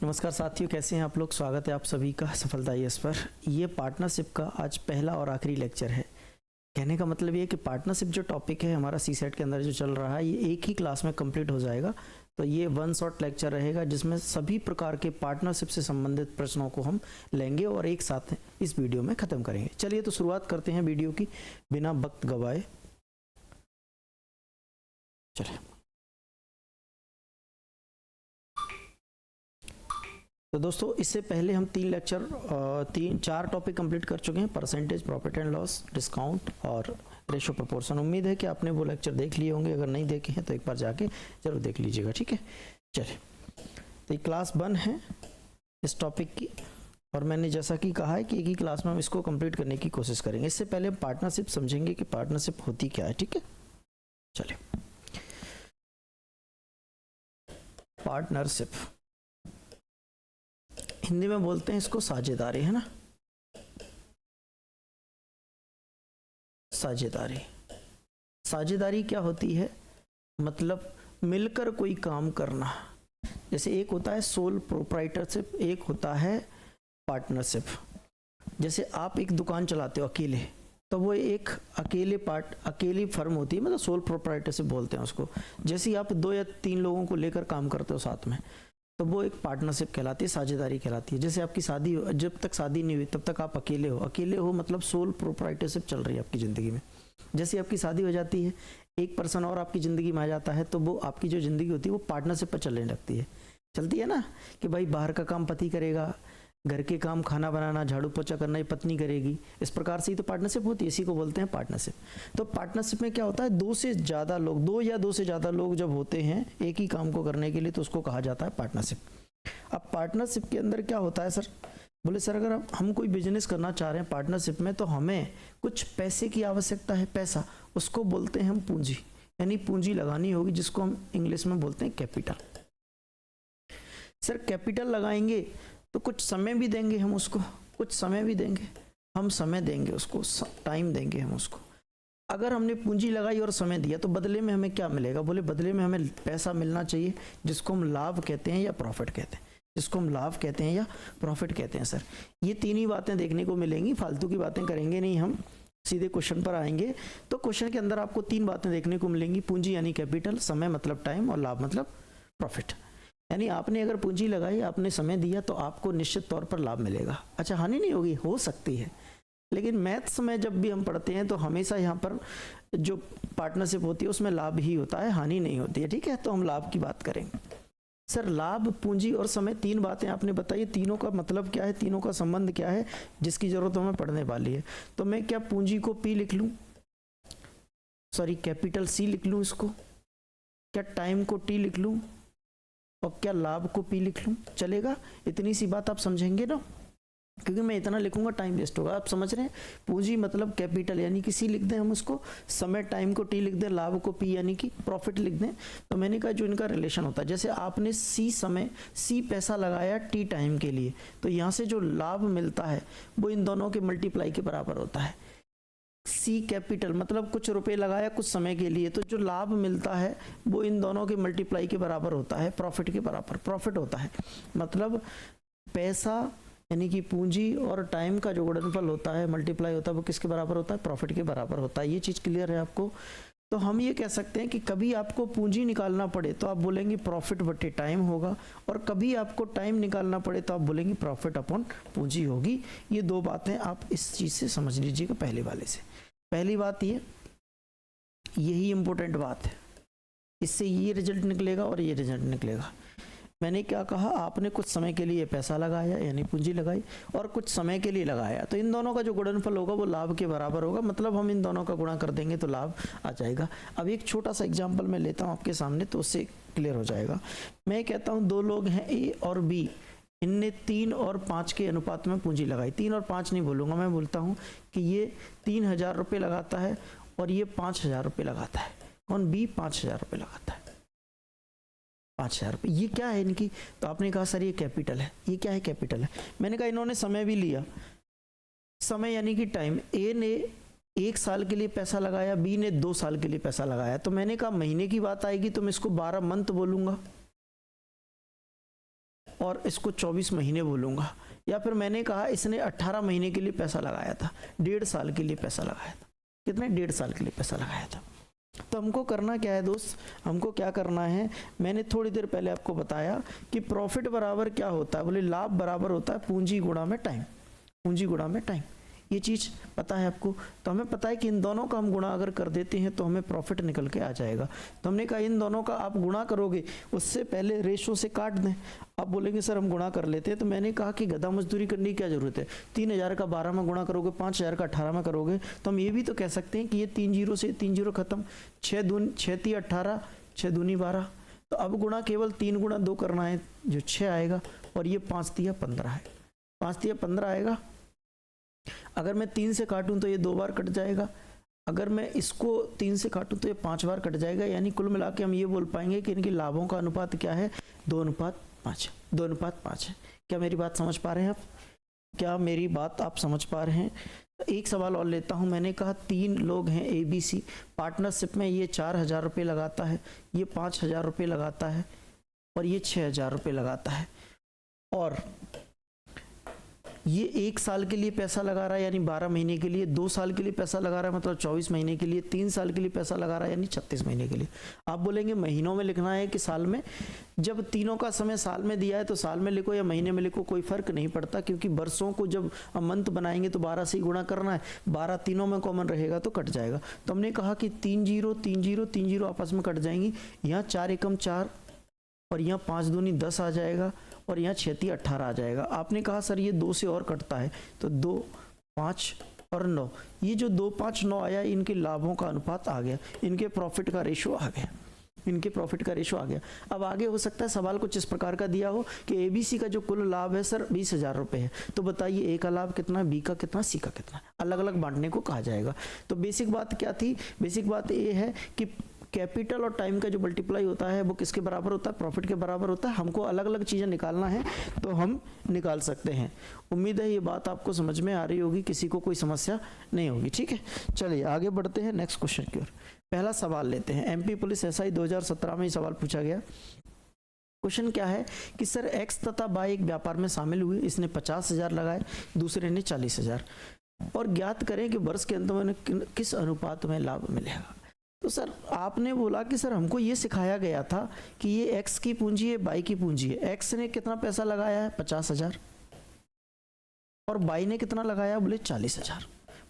नमस्कार साथियों, कैसे हैं आप लोग। स्वागत है आप सभी का सफलता IAS पर। ये पार्टनरशिप का आज पहला और आखिरी लेक्चर है। कहने का मतलब ये है कि पार्टनरशिप जो टॉपिक है हमारा CSET के अंदर जो चल रहा है ये एक ही क्लास में कंप्लीट हो जाएगा। तो ये वन शॉट लेक्चर रहेगा जिसमें सभी प्रकार के पार्टनरशिप से संबंधित प्रश्नों को हम लेंगे और एक साथ इस वीडियो में ख़त्म करेंगे। चलिए तो शुरुआत करते हैं वीडियो की बिना वक्त गवाए। चलिए तो दोस्तों, इससे पहले हम चार टॉपिक कंप्लीट कर चुके हैं। Percentage, profit and loss, discount और रेशो प्रोपोर्शन। उम्मीद है कि आपने वो लेक्चर देख लिए होंगे। अगर नहीं देखे हैं तो एक बार जाके जरूर देख लीजिएगा, ठीक है। चलिए, तो ये क्लास 1 है इस टॉपिक की और मैंने जैसा कि कहा है कि एक ही क्लास में हम इसको कंप्लीट करने की कोशिश करेंगे। इससे पहले हम पार्टनरशिप समझेंगे कि पार्टनरशिप होती क्या है, ठीक है। चलिए, पार्टनरशिप हिंदी में बोलते हैं इसको साझेदारी, है ना। साझेदारी क्या होती है? मतलब मिलकर कोई काम करना। जैसे एक होता है सोल प्रोप्राइटरशिप, एक होता है पार्टनरशिप। जैसे आप एक दुकान चलाते हो अकेले, तो वो एक अकेली फर्म होती है, मतलब सोल प्रोप्राइटरशिप बोलते हैं उसको। जैसे आप 2 या 3 लोगों को लेकर काम करते हो साथ में, तो वो एक पार्टनरशिप कहलाती है, साझेदारी कहलाती है। जैसे आपकी शादी, जब तक शादी नहीं हुई तब तक आप अकेले हो, मतलब सोल प्रोप्राइटरशिप चल रही है आपकी ज़िंदगी में। जैसे आपकी शादी हो जाती है, एक पर्सन और आपकी ज़िंदगी में आ जाता है, तो वो आपकी जो ज़िंदगी होती है वो पार्टनरशिप पर चलने लगती है। चलती है ना, कि भाई बाहर का काम पति करेगा, घर के काम खाना बनाना, झाड़ू पोछा करना ये पत्नी करेगी। इस प्रकार से ही तो पार्टनरशिप होती है, इसी को बोलते हैं पार्टनरशिप। तो पार्टनरशिप में क्या होता है, 2 या 2 से ज़्यादा लोग जब होते हैं एक ही काम को करने के लिए, तो उसको कहा जाता है पार्टनरशिप। अब पार्टनरशिप के अंदर क्या होता है सर? बोले सर, अगर हम कोई बिजनेस करना चाह रहे हैं पार्टनरशिप में, तो हमें कुछ पैसे की आवश्यकता है। पैसा, उसको बोलते हैं हम पूंजी, यानी पूंजी लगानी होगी, जिसको हम इंग्लिश में बोलते हैं कैपिटल। सर कैपिटल लगाएंगे तो कुछ समय भी देंगे हम उसको, हम समय देंगे उसको, टाइम देंगे हम उसको। अगर हमने पूंजी लगाई और समय दिया तो बदले में हमें क्या मिलेगा? बोले बदले में हमें पैसा मिलना चाहिए, जिसको हम लाभ कहते हैं या प्रॉफिट कहते हैं। सर ये 3 ही बातें देखने को मिलेंगी, फालतू की बातें करेंगे नहीं, हम सीधे क्वेश्चन पर आएंगे। तो क्वेश्चन के अंदर आपको 3 बातें देखने को मिलेंगी। पूंजी यानी कैपिटल, समय मतलब टाइम, और लाभ मतलब प्रॉफिट। यानी आपने अगर पूंजी लगाई, आपने समय दिया, तो आपको निश्चित तौर पर लाभ मिलेगा। अच्छा, हानि नहीं होगी, हो सकती है, लेकिन मैथ्स में जब भी हम पढ़ते हैं तो हमेशा यहाँ पर जो पार्टनरशिप होती है उसमें लाभ ही होता है, हानि नहीं होती है, ठीक है। तो हम लाभ की बात करेंगे। सर लाभ, पूंजी और समय, 3 बातें आपने बताई, तीनों का मतलब क्या है, तीनों का संबंध क्या है, जिसकी जरूरत हमें पढ़ने वाली है। तो मैं क्या पूंजी को P लिख लूँ, कैपिटल C लिख लूँ इसको, क्या टाइम को T लिख लूँ, और क्या लाभ को P लिख लूँ? चलेगा? इतनी सी बात आप समझेंगे ना, क्योंकि मैं इतना लिखूंगा टाइम वेस्ट होगा। आप समझ रहे हैं? पूंजी मतलब कैपिटल यानी कि C लिख दें हम उसको, समय टाइम को T लिख दें, लाभ को P यानी कि प्रॉफिट लिख दें। तो मैंने कहा जो इनका रिलेशन होता है, जैसे आपने C पैसा लगाया T टाइम के लिए, तो यहाँ से जो लाभ मिलता है वो इन दोनों के मल्टीप्लाई के बराबर होता है। C कैपिटल मतलब कुछ रुपए लगाया कुछ समय के लिए, तो जो लाभ मिलता है वो इन दोनों के मल्टीप्लाई के बराबर होता है, प्रॉफिट के बराबर प्रॉफिट होता है। मतलब पैसा यानी कि पूंजी और टाइम का जो गुणनफल होता है, मल्टीप्लाई होता है, वो किसके बराबर होता है? प्रॉफिट के बराबर होता है। ये चीज़ क्लियर है आपको? तो हम ये कह सकते हैं कि कभी आपको पूंजी निकालना पड़े तो आप बोलेंगे प्रॉफिट बटे टाइम होगा, और कभी आपको टाइम निकालना पड़े तो आप बोलेंगे प्रॉफिट अपॉन पूंजी होगी। ये 2 बातें आप इस चीज़ से समझ लीजिएगा। पहले वाले से पहली बात यही इंपॉर्टेंट बात है, इससे ये रिजल्ट निकलेगा और ये रिजल्ट निकलेगा। मैंने क्या कहा, आपने कुछ समय के लिए पैसा लगाया यानी पूंजी लगाई, और कुछ समय के लिए लगाया, तो इन दोनों का जो गुणनफल होगा वो लाभ के बराबर होगा। मतलब हम इन दोनों का गुणा कर देंगे तो लाभ आ जाएगा। अब एक छोटा सा एग्जांपल मैं लेता हूँ आपके सामने, तो उससे क्लियर हो जाएगा। मैं कहता हूँ 2 लोग हैं A और B, इनने 3 और 5 के अनुपात में पूंजी लगाई। 3 और 5 नहीं बोलूँगा, मैं बोलता हूँ कि ये 3000 रुपये लगाता है और ये 5000 रुपये लगाता है। कौन? B 5000 रुपये लगाता है, 5000 रुपये। ये क्या है इनकी? तो आपने कहा सर ये कैपिटल है। ये क्या है? कैपिटल है। मैंने कहा इन्होंने समय भी लिया, समय यानी कि टाइम। A ने 1 साल के लिए पैसा लगाया, B ने 2 साल के लिए पैसा लगाया। तो मैंने कहा महीने की बात आएगी तो मैं इसको 12 मंथ बोलूँगा, और इसको 24 महीने बोलूँगा, या फिर मैंने कहा इसने 18 महीने के लिए पैसा लगाया था, 1.5 साल के लिए पैसा लगाया था। कितने? 1.5 साल के लिए पैसा लगाया था। तो हमको करना क्या है दोस्त, हमको क्या करना है, मैंने थोड़ी देर पहले आपको बताया कि प्रॉफिट बराबर क्या होता है, बोले लाभ बराबर होता है पूंजी गुणा में टाइम, पूंजी गुणा में टाइम। ये चीज़ पता है आपको। तो हमें पता है कि इन दोनों का हम गुणा अगर कर देते हैं तो हमें प्रॉफिट निकल के आ जाएगा। तो हमने कहा इन दोनों का आप गुणा करोगे, उससे पहले रेशो से काट दें। आप बोलेंगे सर हम गुणा कर लेते हैं, तो मैंने कहा कि गधा मजदूरी करने की क्या जरूरत है, 3000 का 12 में गुणा करोगे, 5000 का 18 में करोगे, तो हम ये भी तो कह सकते हैं कि ये 3 जीरो से 3 जीरो खत्म, 6 3 18, 6 दूनी 12। तो अब गुणा केवल 3 गुणा 2 करना है, जो 6 आएगा, और ये 5 तिया 15 है, 5 तिया 15 आएगा। अगर मैं 3 से काटूं तो ये 2 बार कट जाएगा, अगर मैं इसको 3 से काटूं तो ये 5 बार कट जाएगा। यानी कुल मिला के हम ये बोल पाएंगे कि इनके लाभों का अनुपात क्या है, 2:5, 2:5 है। क्या मेरी बात समझ पा रहे हैं आप? क्या मेरी बात आप समझ पा रहे हैं? एक सवाल और लेता हूं। मैंने कहा 3 लोग हैं ABC, पार्टनरशिप में ये 4000 रुपये लगाता है, ये 5000 रुपये लगाता है, और ये 6000 रुपये लगाता है, और ये 1 साल के लिए पैसा लगा रहा है यानी 12 महीने के लिए, 2 साल के लिए पैसा लगा रहा है मतलब 24 महीने के लिए, 3 साल के लिए पैसा लगा रहा है यानी 36 महीने के लिए। आप बोलेंगे महीनों में लिखना है कि साल में? जब तीनों का समय साल में दिया है तो साल में लिखो या महीने में लिखो, कोई फर्क नहीं पड़ता, क्योंकि वर्षों को जब हम मंथ बनाएंगे तो 12 से ही गुणा करना है, 12 तीनों में कॉमन रहेगा तो कट जाएगा। तो हमने कहा कि 3 जीरो 3 जीरो 3 जीरो आपस में कट जाएंगी, यहाँ 4 एकम 4, और यहाँ 5 दूनी 10 आ जाएगा, और यहाँ 6 तिया 18 आ जाएगा। आपने कहा सर ये 2 से और कटता है, तो 2, 5 और 9, ये जो 2, 5, 9 आया, इनके लाभों का अनुपात आ गया, इनके प्रॉफिट का रेशो आ गया, इनके प्रॉफिट का रेशो आ गया। अब आगे हो सकता है सवाल कुछ इस प्रकार का दिया हो कि ABC का जो कुल लाभ है सर 20,000 रुपये है, तो बताइए A का लाभ कितना है, B का कितना, C का कितना, अलग अलग बांटने को कहा जाएगा। तो बेसिक बात क्या थी? बेसिक बात ये है कि कैपिटल और टाइम का जो मल्टीप्लाई होता है वो किसके बराबर होता है, प्रॉफिट के बराबर होता है। हमको अलग अलग चीज़ें निकालना है तो हम निकाल सकते हैं। उम्मीद है ये बात आपको समझ में आ रही होगी, किसी को कोई समस्या नहीं होगी। ठीक है, चलिए आगे बढ़ते हैं नेक्स्ट क्वेश्चन की ओर। पहला सवाल लेते हैं। MP पुलिस SI 2017 में ये सवाल पूछा गया। क्वेश्चन क्या है कि सर X तथा Y एक व्यापार में शामिल हुए, इसने 50,000 लगाए, दूसरे ने 40,000, और ज्ञात करें कि वर्ष के अंत में किस अनुपात में लाभ मिलेगा। तो सर आपने बोला कि सर हमको ये सिखाया गया था कि ये X की पूंजी है, Y की पूंजी है। X ने कितना पैसा लगाया है, 50,000, और Y ने कितना लगाया, बोले 40,000।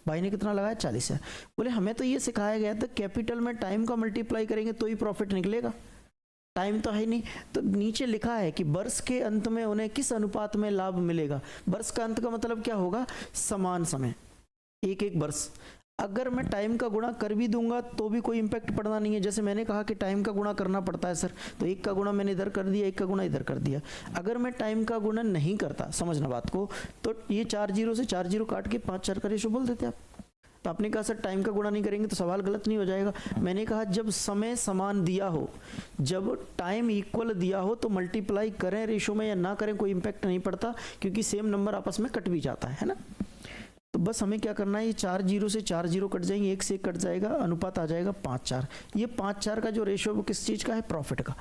Y ने कितना लगाया, 40,000। बोले हमें तो ये सिखाया गया था कैपिटल में टाइम का मल्टीप्लाई करेंगे तो ही प्रॉफिट निकलेगा, टाइम तो है नहीं। तो नीचे लिखा है कि वर्ष के अंत में उन्हें किस अनुपात में लाभ मिलेगा। वर्ष का अंत का मतलब क्या होगा, समान समय, एक एक वर्ष। अगर मैं टाइम का गुणा कर भी दूंगा तो भी कोई इंपैक्ट पड़ना नहीं है। जैसे मैंने कहा कि टाइम का गुणा करना पड़ता है सर, तो 1 का गुणा मैंने इधर कर दिया, 1 का गुणा इधर कर दिया। अगर मैं टाइम का गुणा नहीं करता, समझना बात को, तो ये 4 जीरो से 4 जीरो काट के 5 4 का रेशो बोल देते आप। तो आपने कहा सर टाइम का गुणा नहीं करेंगे तो सवाल गलत नहीं हो जाएगा। मैंने कहा जब समय समान दिया हो, जब टाइम इक्वल दिया हो तो मल्टीप्लाई करें रेशो में या ना करें कोई इंपैक्ट नहीं पड़ता, क्योंकि सेम नंबर आपस में कट भी जाता है ना। तो बस हमें क्या करना है, ये 4 जीरो से 4 जीरो कट जाएंगे, 1 से 1 कट जाएगा, अनुपात आ जाएगा 5-4। ये 5-4 का जो रेशो है वो किस चीज़ का है, प्रॉफिट का।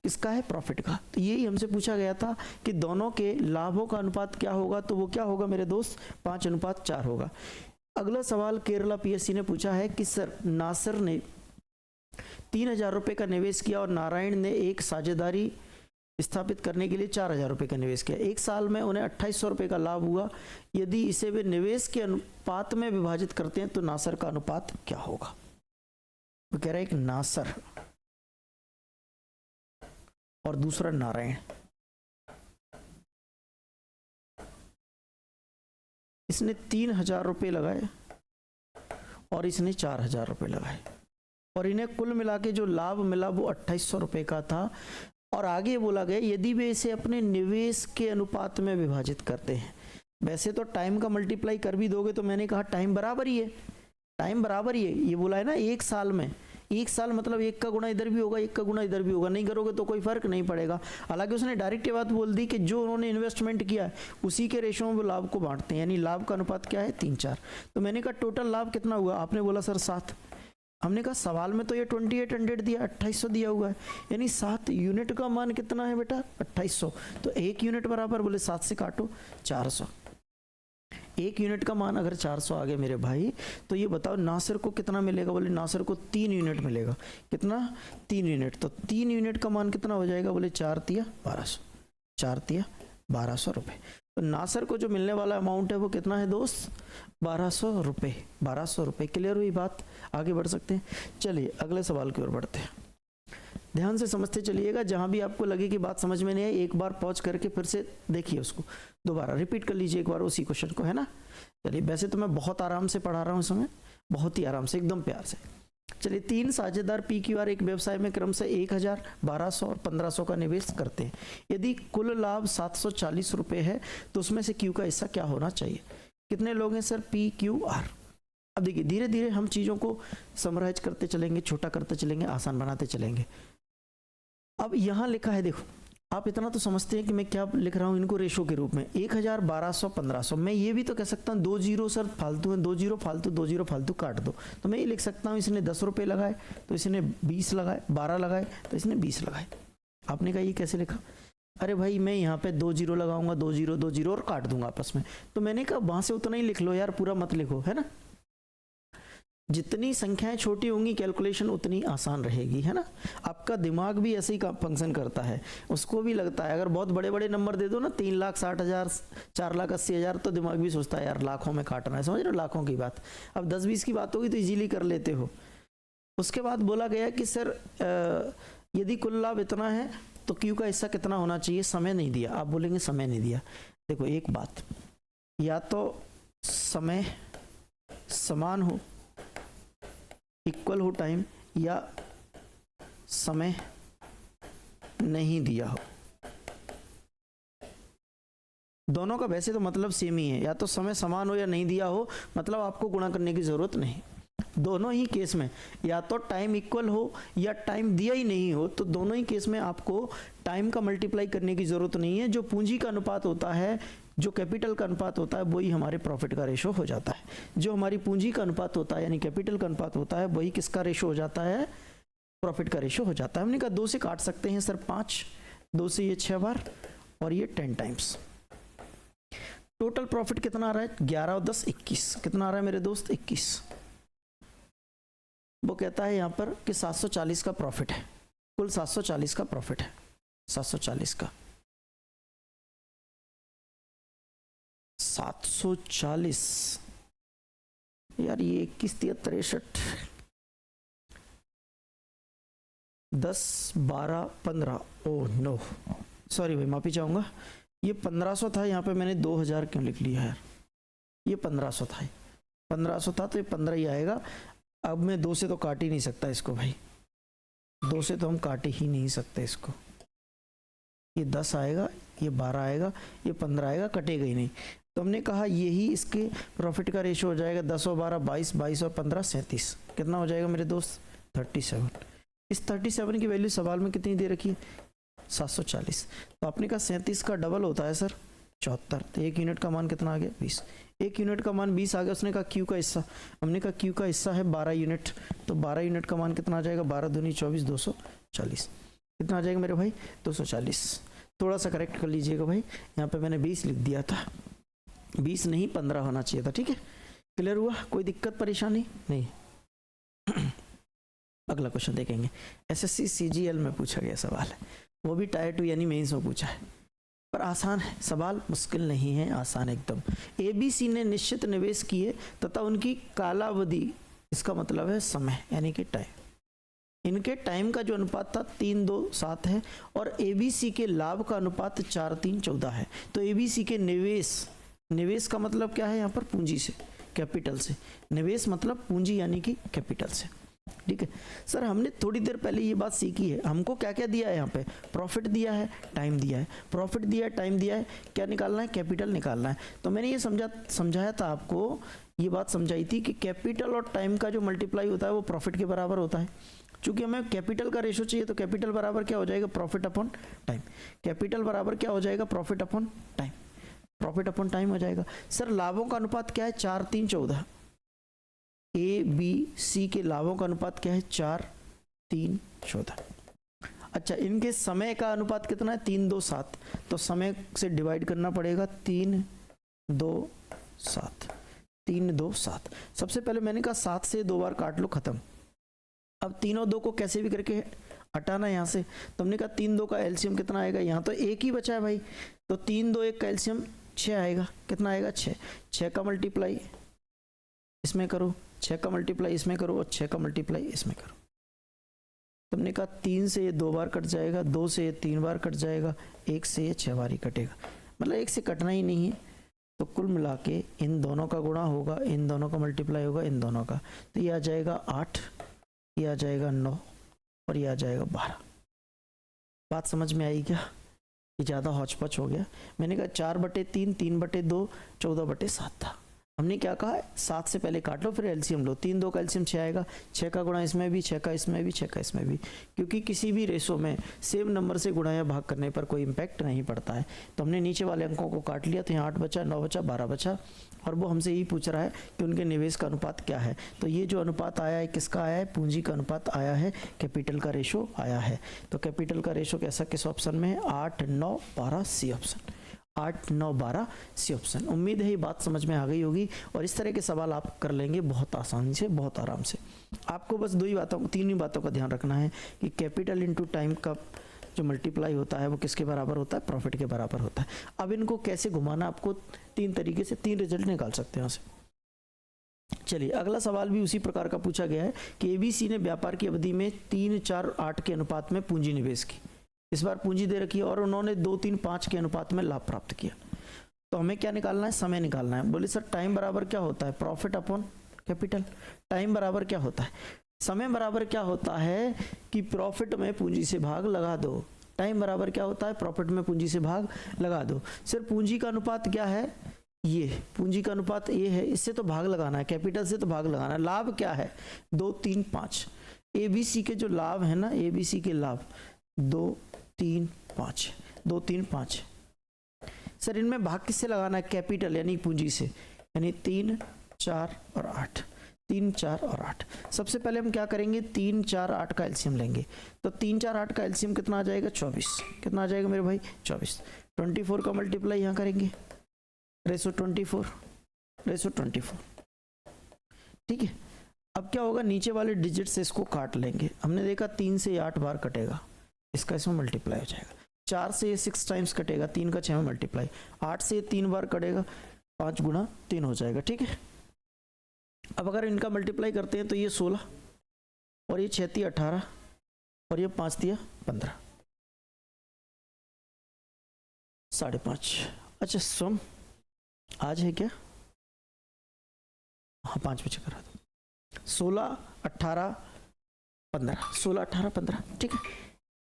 किसका है, प्रॉफिट का। तो यही हमसे पूछा गया था कि दोनों के लाभों का अनुपात क्या होगा, तो वो क्या होगा मेरे दोस्त, 5:4 होगा। अगला सवाल केरला PSC ने पूछा है कि सर नासिर ने 3,000 रुपये का निवेश किया और नारायण ने एक साझेदारी स्थापित करने के लिए 4,000 रुपये का निवेश किया। 1 साल में उन्हें 2800 रुपये का लाभ हुआ। यदि इसे वे निवेश के अनुपात में विभाजित करते हैं तो नासिर का अनुपात क्या होगा। वो कह रहा है एक नासिर और दूसरा नारायण, इसने 3,000 रुपये लगाए और इसने 4,000 रुपये लगाए, और इन्हें कुल मिला के जो लाभ मिला वो 2800 रुपये का था। और आगे बोला गया यदि वे इसे अपने निवेश के अनुपात में विभाजित करते हैं। वैसे तो टाइम का मल्टीप्लाई कर भी दोगे तो मैंने कहा टाइम बराबर ही है, टाइम बराबर ही है। ये बोला है ना 1 साल में, 1 साल मतलब 1 का गुणा इधर भी होगा, 1 का गुणा इधर भी होगा, नहीं करोगे तो कोई फर्क नहीं पड़ेगा। हालांकि उसने डायरेक्ट ये बात बोल दी कि जो उन्होंने इन्वेस्टमेंट किया है उसी के रेशो में वो लाभ को बांटते हैं, यानी लाभ का अनुपात क्या है, 3-4। तो मैंने कहा टोटल लाभ कितना हुआ, आपने बोला सर 7। हमने कहा सवाल में तो ये 2800 दिया, 2800 दिया हुआ है, यानी 7 यूनिट का मान कितना है बेटा 2800। तो 1 यूनिट बराबर, बोले 7 से काटो 400। 1 यूनिट का मान अगर 400 आ गए मेरे भाई, तो ये बताओ नासिर को कितना मिलेगा, बोले नासिर को 3 यूनिट मिलेगा। कितना 3 यूनिट। तो 3 यूनिट का मान कितना हो जाएगा, बोले 4 तिया 1200, 4 तिया 1200 रुपये। तो नासिर को जो मिलने वाला अमाउंट है वो कितना है दोस्त 1200 रुपये। 1200 रुपये। क्लियर हुई बात, आगे बढ़ सकते हैं। चलिए अगले सवाल की ओर बढ़ते हैं, ध्यान से समझते चलिएगा। जहां भी आपको लगे कि बात समझ में नहीं आई, एक बार पॉज करके फिर से देखिए, उसको दोबारा रिपीट कर लीजिए एक बार उसी क्वेश्चन को, है ना। चलिए वैसे तो मैं बहुत आराम से पढ़ा रहा हूँ इस समय, बहुत ही आराम से, एकदम प्यार से। चलिए 3 साझेदार PQR एक व्यवसाय में क्रमशः 1000, 1200 और 1500 का निवेश करते हैं। यदि कुल लाभ 740 रुपये है तो उसमें से Q का हिस्सा क्या होना चाहिए। कितने लोग हैं सर PQR। अब देखिए धीरे धीरे हम चीज़ों को समराइज करते चलेंगे, छोटा करते चलेंगे, आसान बनाते चलेंगे। अब यहाँ लिखा है, देखो आप इतना तो समझते हैं कि मैं क्या लिख रहा हूँ इनको रेशो के रूप में, 1000, 1200, 1500। मैं ये भी तो कह सकता हूँ 2 जीरो सर फालतू है, 2 जीरो फालतू, 2 जीरो फालतू काट दो। तो मैं ये लिख सकता हूँ इसने 10 रुपये लगाए तो इसने 20 लगाए, 12 लगाए तो इसने 20 लगाए। आपने कहा ये कैसे लिखा, अरे भाई मैं यहाँ पे 2 जीरो लगाऊंगा, 2 जीरो 2 जीरो और काट दूंगा आपस में। तो मैंने कहा वहां से उतना ही लिख लो यार, पूरा मत लिखो, है ना। जितनी संख्याएं छोटी होंगी कैलकुलेशन उतनी आसान रहेगी, है ना। आपका दिमाग भी ऐसे ही फंक्शन करता है, उसको भी लगता है अगर बहुत बड़े बड़े नंबर दे दो ना, 3,60,000, 4,80,000, तो दिमाग भी सोचता है यार लाखों में काटना है, समझ रहे हो, लाखों की बात। अब 10-20 की बात होगी तो इजीली कर लेते हो। उसके बाद बोला गया कि सर यदि कुल लाभ इतना है तो Q का हिस्सा कितना होना चाहिए। समय नहीं दिया, आप बोलेंगे समय नहीं दिया। देखो एक बात, या तो समय समान हो, इक्वल हो टाइम, या समय नहीं दिया हो। दोनों का वैसे तो मतलब सेम ही है, या तो समय समान हो या नहीं दिया हो, मतलब आपको गुणा करने की जरूरत नहीं। दोनों ही केस में या तो टाइम इक्वल हो या टाइम दिया ही नहीं हो, तो दोनों ही केस में आपको टाइम का मल्टीप्लाई करने की जरूरत नहीं है। जो पूंजी का अनुपात होता है, जो कैपिटल का अनुपात होता है, वही हमारे प्रॉफिट का रेशो हो जाता है। जो हमारी पूंजी का अनुपात होता है यानी कैपिटल का अनुपात होता है, वही किसका रेशो हो जाता है, प्रॉफिट का रेशो हो जाता है। हमने कहा 2 से काट सकते हैं सर 5, 2 से ये 6 बार और ये 10 टाइम्स। टोटल प्रॉफिट कितना आ रहा है, 11 और 10 21। कितना आ रहा है मेरे दोस्त 21। वो कहता है यहाँ पर कि 740 का प्रॉफिट है, कुल 740 का प्रॉफिट है, 740 का 740 यार, ये 21 63 10 12 15, ओह नो सॉरी भाई माफी चाहूंगा, ये 1500 था, यहाँ पे मैंने 2000 क्यों लिख लिया यार, ये 1500 था, 1500 था तो ये 15 ही आएगा। अब मैं 2 से तो काट ही नहीं सकता इसको भाई, 2 से तो हम काट ही नहीं सकते इसको। ये 10 आएगा, ये 12 आएगा, ये 15 आएगा, कटेगा ही नहीं। तो हमने कहा यही इसके प्रॉफिट का रेशो हो जाएगा। 10 और 12 22, 22 और 15 37। कितना हो जाएगा मेरे दोस्त 37। इस 37 की वैल्यू सवाल में कितनी दे रखी है 740। तो आपने कहा 37 का डबल होता है सर 74। तो 1 यूनिट का मान कितना आ गया 20। 1 यूनिट का मान 20 आ गया। उसने कहा Q का हिस्सा, हमने कहा Q का हिस्सा है 12 यूनिट, तो 12 यूनिट का मान कितना आ जाएगा 12 दूनी 24, 240। कितना आ जाएगा मेरे भाई 240। थोड़ा सा करेक्ट कर लीजिएगा भाई, यहाँ पे मैंने 20 लिख दिया था, 20 नहीं 15 होना चाहिए था। ठीक है, क्लियर हुआ, कोई दिक्कत परेशानी नहीं। अगला क्वेश्चन देखेंगे, SSC CGL में पूछा गया सवाल है, वो भी टायर 2 यानी मेंस में पूछा है, पर आसान है सवाल, मुश्किल नहीं है, आसान एकदम। ABC ने निश्चित निवेश किए तथा उनकी कालावधि, इसका मतलब है समय यानी कि टाइम, इनके टाइम का जो अनुपात था 3:2:7 है और ABC के लाभ का अनुपात 4:3:14 है। तो ABC के निवेश का मतलब क्या है यहाँ पर पूंजी से, कैपिटल से। निवेश मतलब पूंजी यानी कि कैपिटल से। ठीक है सर, हमने थोड़ी देर पहले ये बात सीखी है। हमको क्या क्या दिया है यहाँ पे, प्रॉफिट दिया है, टाइम दिया है, प्रॉफिट दिया है, टाइम दिया है, क्या निकालना है, कैपिटल निकालना है। तो मैंने ये समझाया था आपको, ये बात समझाई थी कि कैपिटल और टाइम का जो मल्टीप्लाई होता है वो प्रॉफिट के बराबर होता है। चूंकि हमें कैपिटल का रेशो चाहिए तो कैपिटल बराबर क्या हो जाएगा, प्रॉफिट अपॉन टाइम। कैपिटल बराबर क्या हो जाएगा, profit upon time, profit upon time हो जाएगा। सर लाभों का अनुपात क्या है 4:3:14, ए बी सी के लाभों का अनुपात क्या है 4, 3, 14। अच्छा, इनके समय का अनुपात कितना है 3, 2, 7, तो समय से डिवाइड करना पड़ेगा 3, 2, 7, 3, 2, 7। सबसे पहले मैंने कहा 7 से 2 बार काट लो, खत्म। अब 3 और 2 को कैसे भी करके हटाना यहाँ से, तो हमने कहा 3, 2 का एलसीएम कितना आएगा, यहाँ तो एक ही बचा है भाई, तो 3, 2, 1 का एलसीएम 6 आएगा। कितना आएगा 6, 6 का मल्टीप्लाई इसमें करो, 6 का मल्टीप्लाई इसमें करो और 6 का मल्टीप्लाई इसमें करो। तुमने कहा 3 से ये 2 बार कट जाएगा, 2 से ये 3 बार कट जाएगा, 1 से ये 6 बार ही कटेगा, मतलब 1 से कटना ही नहीं है। तो कुल मिला के इन दोनों का गुणा होगा, इन दोनों का मल्टीप्लाई होगा, इन दोनों का, तो ये आ जाएगा 8, ये आ जाएगा 9 और ये आ जाएगा 12। बात समझ में आई क्या? ये ज़्यादा हौच-पौच हो गया। मैंने कहा 4/3, 3/2, 14/7 था। हमने क्या कहा, 7 से पहले काट लो फिर एलसीएम लो। 3, 2 का एलसीएम 6 आएगा, 6 का गुणा इसमें भी, 6 का इसमें भी, 6 का इसमें भी, क्योंकि किसी भी रेशो में सेम नंबर से गुणा या भाग करने पर कोई इम्पैक्ट नहीं पड़ता है। तो हमने नीचे वाले अंकों को काट लिया, तो यहाँ 8 बचा, 9 बचा, 12 बचा, और वो हमसे यही पूछ रहा है कि उनके निवेश का अनुपात क्या है। तो ये जो अनुपात आया है किसका आया है, पूंजी का अनुपात आया है, कैपिटल का रेशो आया है। तो कैपिटल का रेशो कैसा किस ऑप्शन में है, 8, 9, 12 सी ऑप्शन, 8, 9, 12 सी ऑप्शन। उम्मीद है ये बात समझ में आ गई होगी और इस तरह के सवाल आप कर लेंगे बहुत आसानी से, बहुत आराम से। आपको बस 3 ही बातों का ध्यान रखना है कि कैपिटल इनटू टाइम का जो मल्टीप्लाई होता है वो किसके बराबर होता है, प्रॉफिट के बराबर होता है। अब इनको कैसे घुमाना, आपको 3 तरीके से 3 रिजल्ट निकाल सकते हैं यहाँ से। चलिए अगला सवाल भी उसी प्रकार का पूछा गया है कि एबीसी ने व्यापार की अवधि में 3, 4, 8 के अनुपात में पूंजी निवेश की। इस बार पूंजी दे रखी है और उन्होंने 2, 3, 5 के अनुपात में लाभ प्राप्त किया। तो हमें क्या निकालना है, समय निकालना है। बोले सर टाइम बराबर क्या होता है, प्रॉफिट अपॉन कैपिटल। टाइम बराबर क्या होता है, समय बराबर क्या होता है कि प्रॉफिट में पूंजी से भाग लगा दो। टाइम बराबर क्या होता है, प्रॉफिट में पूंजी से भाग लगा दो। सिर्फ पूंजी का अनुपात क्या है, ये पूंजी का अनुपात ये है, इससे तो भाग लगाना है, कैपिटल से तो भाग लगाना है। लाभ क्या है, 2, 3, 5। एबीसी के जो लाभ है ना, एबीसी के लाभ 2, 3, 5, 2, 3, 5। सर इनमें भाग किससे लगाना है, कैपिटल यानी पूंजी से, यानी 3, 4 और 8, 3, 4 और 8। सबसे पहले हम क्या करेंगे, 3, 4, 8 का एलसीएम लेंगे। तो 3, 4, 8 का एलसीएम कितना आ जाएगा, 24। कितना आ जाएगा मेरे भाई, 24। 24 का मल्टीप्लाई यहाँ करेंगे, रेशो 24, रेशो 24। ठीक है, अब क्या होगा, नीचे वाले डिजिट से इसको काट लेंगे। हमने देखा 3 से 8 बार कटेगा, इसका इसमें मल्टीप्लाई हो जाएगा। 4 से 6 टाइम्स कटेगा, 3 का 6 में मल्टीप्लाई। 8 से 3 बार कटेगा, 5 गुणा 3 हो जाएगा। ठीक है, अब अगर इनका मल्टीप्लाई करते हैं तो ये 16 और ये 6 × 18 और ये 5 × 15, 5.5। अच्छा सम आज है क्या, हाँ 5 बजे करा दो। 16, 18, 15, 16, 18, 15। ठीक है,